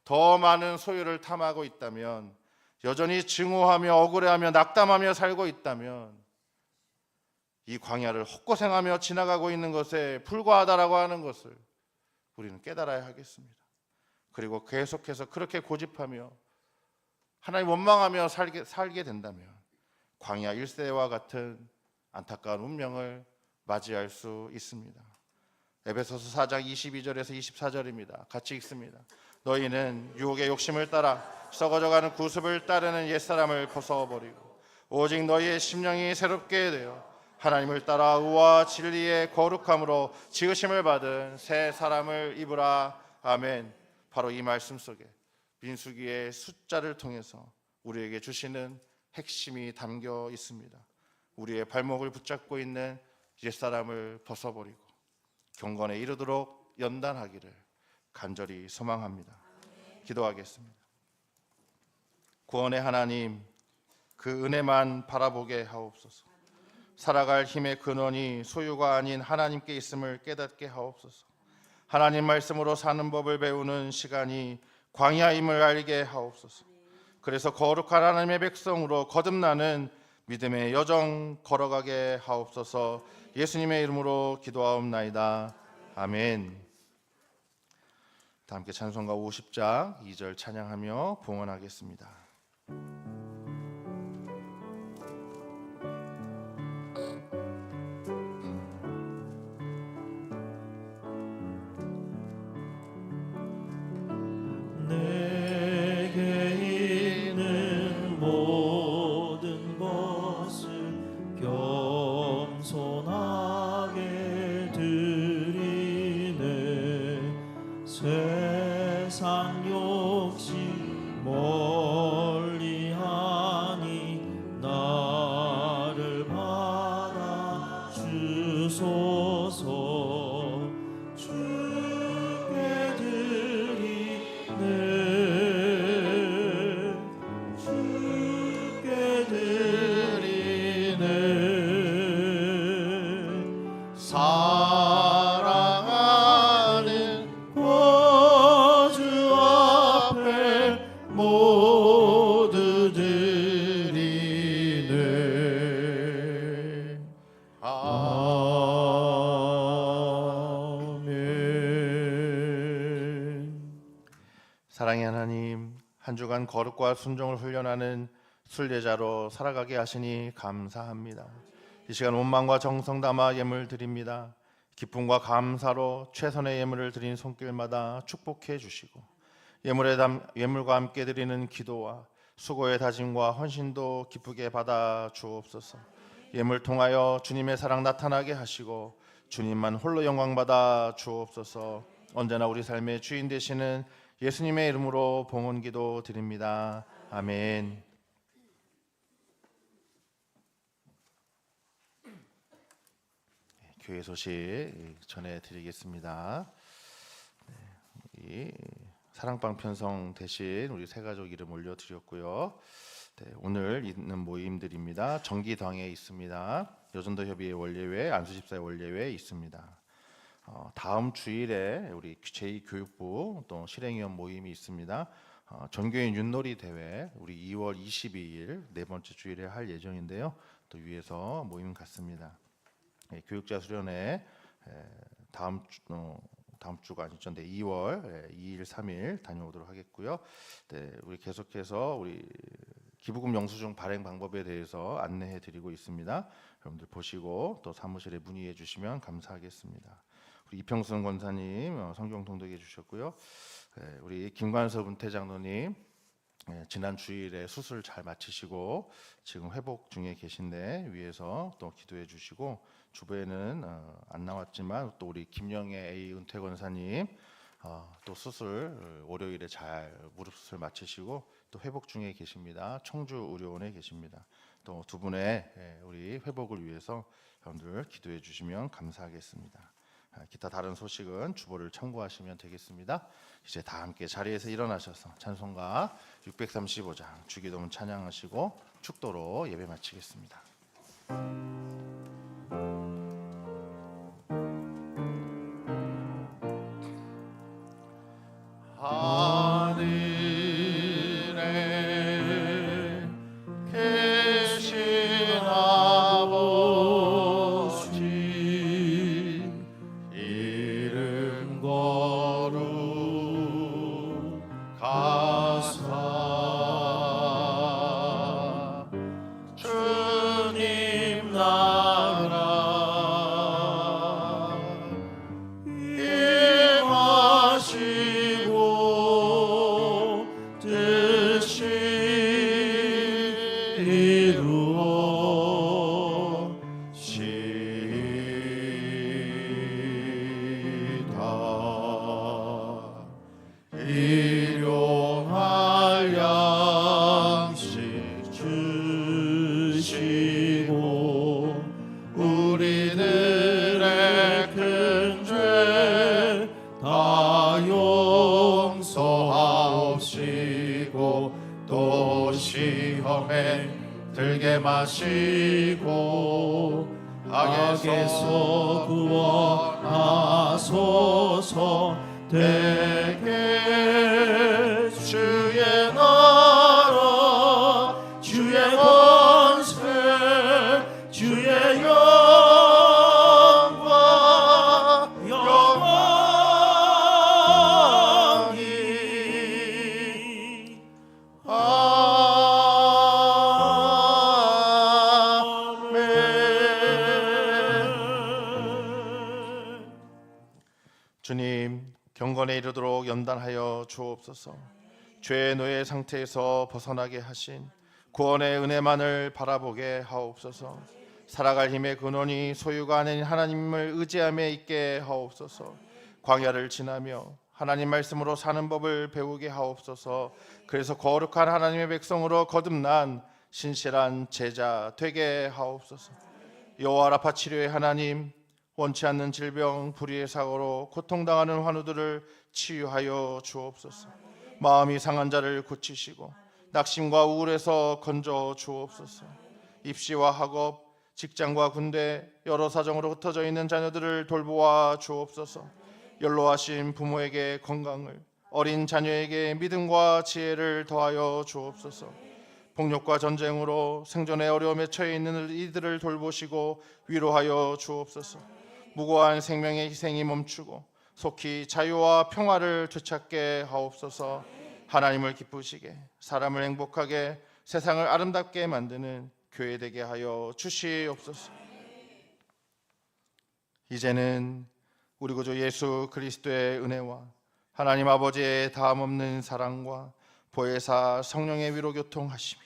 더 많은 소유를 탐하고 있다면, 여전히 증오하며 억울해하며 낙담하며 살고 있다면 이 광야를 헛고생하며 지나가고 있는 것에 불과하다라고 하는 것을 우리는 깨달아야 하겠습니다. 그리고 계속해서 그렇게 고집하며 하나님 원망하며 살게 된다면 광야 1세와 같은 안타까운 운명을 맞이할 수 있습니다. 에베소서 4장 22절에서 24절입니다. 같이 읽습니다. 너희는 유혹의 욕심을 따라 썩어져가는 구습을 따르는 옛사람을 벗어버리고 오직 너희의 심령이 새롭게 되어 하나님을 따라 의와 진리의 거룩함으로 지으심을 받은 새 사람을 입으라. 아멘. 바로 이 말씀 속에 민수기의 숫자를 통해서 우리에게 주시는 핵심이 담겨 있습니다. 우리의 발목을 붙잡고 있는 옛사람을 벗어버리고 경건에 이르도록 연단하기를 간절히 소망합니다. 기도하겠습니다. 구원의 하나님, 그 은혜만 바라보게 하옵소서. 살아갈 힘의 근원이 소유가 아닌 하나님께 있음을 깨닫게 하옵소서. 하나님 말씀으로 사는 법을 배우는 시간이 광야임을 알게 하옵소서. 그래서 거룩한 하나님의 백성으로 거듭나는 믿음의 여정 걸어가게 하옵소서. 예수님의 이름으로 기도하옵나이다. 아멘. 다 함께 찬송가 50장 2절 찬양하며 봉헌하겠습니다. 내게 있는 모든 것을 겸손하게 드리네. 멀리하니 나를 받아 주소서. 주께 드리네 주께 드리네 사랑하는 거주 앞에 모두 드리네. 아멘. 사랑의 하나님, 한 주간 거룩과 순종을 훈련하는 순례자로 살아가게 하시니 감사합니다. 이 시간 온 마음과 정성 담아 예물 드립니다. 기쁨과 감사로 최선의 예물을 드린 손길마다 축복해 주시고 예물과 함께 드리는 기도와 수고의 다짐과 헌신도 기쁘게 받아 주옵소서. 예물 통하여 주님의 사랑 나타나게 하시고 주님만 홀로 영광 받아 주옵소서. 언제나 우리 삶의 주인 되시는 예수님의 이름으로 봉헌기도 드립니다. 아멘. 교회 소식 전해드리겠습니다. 이 사랑방 편성 대신 우리 세 가족 이름 올려드렸고요. 오늘 있는 모임들입니다. 정기당에 있습니다. 여전도 협의회 원례회, 안수집사회 원례회 있습니다. 다음 주일에 우리 제2교육부 또 실행위원 모임이 있습니다. 전교인 윷놀이 대회 우리 2월 22일 네 번째 주일에 할 예정인데요. 또 위에서 모임 갖습니다. 교육자 수련회 다음 주가 아니죠. 2월 2일, 3일 다녀오도록 하겠고요. 우리 계속해서 우리 기부금 영수증 발행 방법에 대해서 안내해 드리고 있습니다. 여러분들 보시고 또 사무실에 문의해 주시면 감사하겠습니다. 우리 이평순 권사님 성경 통독해 주셨고요. 우리 김관섭 은퇴장로님 지난 주일에 수술 잘 마치시고 지금 회복 중에 계신데 위에서 또 기도해 주시고 주부에는 안 나왔지만 또 우리 김영애 A 은퇴 권사님 또 수술 월요일에 잘 무릎 수술 마치시고 또 회복 중에 계십니다. 청주 의료원에 계십니다. 또 두 분의 우리 회복을 위해서 여러분들 기도해 주시면 감사하겠습니다. 기타 다른 소식은 주보를 참고하시면 되겠습니다. 이제 다 함께 자리에서 일어나셔서 찬송가 635장 주기도문 찬양하시고 축도로 예배 마치겠습니다. 하늘에 계신 아버지 이름 거룩하사 주님 나라 임하시고 뜻이 이루어지이다. 일용할 양식 주시고 우리들의 큰 죄 다 용서하옵시고 또 시험에 들게 마시고 악에서 구원하소서. 대개 주의 나라 주의 권세 주의 영광 영원히 아멘. 주님 경건에 이르도록 연단하여 주옵소서. 죄의 노예 상태에서 벗어나게 하신 구원의 은혜만을 바라보게 하옵소서. 살아갈 힘의 근원이 소유가 아닌 하나님을 의지함에 있게 하옵소서. 광야를 지나며 하나님 말씀으로 사는 법을 배우게 하옵소서. 그래서 거룩한 하나님의 백성으로 거듭난 신실한 제자 되게 하옵소서. 여호와 라파 치료의 하나님, 원치 않는 질병, 불의의 사고로 고통당하는 환우들을 치유하여 주옵소서. 마음이 상한 자를 고치시고 낙심과 우울에서 건져 주옵소서. 입시와 학업, 직장과 군대, 여러 사정으로 흩어져 있는 자녀들을 돌보아 주옵소서. 연로하신 부모에게 건강을, 어린 자녀에게 믿음과 지혜를 더하여 주옵소서. 폭력과 전쟁으로 생존의 어려움에 처해 있는 이들을 돌보시고 위로하여 주옵소서. 무고한 생명의 희생이 멈추고 속히 자유와 평화를 되찾게 하옵소서. 하나님을 기쁘시게, 사람을 행복하게, 세상을 아름답게 만드는 교회 되게 하여 주시옵소서. 이제는 우리 구주 예수 그리스도의 은혜와 하나님 아버지의 다함없는 사랑과 보혜사 성령의 위로 교통하심이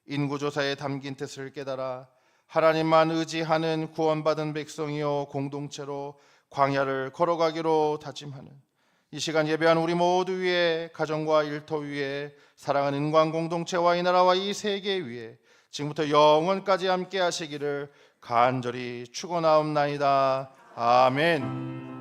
인구조사에 담긴 뜻을 깨달아 하나님만 의지하는 구원받은 백성이요 공동체로 광야를 걸어가기로 다짐하는 이 시간 예배한 우리 모두 위에, 가정과 일터 위에, 사랑하는 은광 공동체와 이 나라와 이 세계 위에 지금부터 영원까지 함께 하시기를 간절히 축원하옵나이다. 아멘.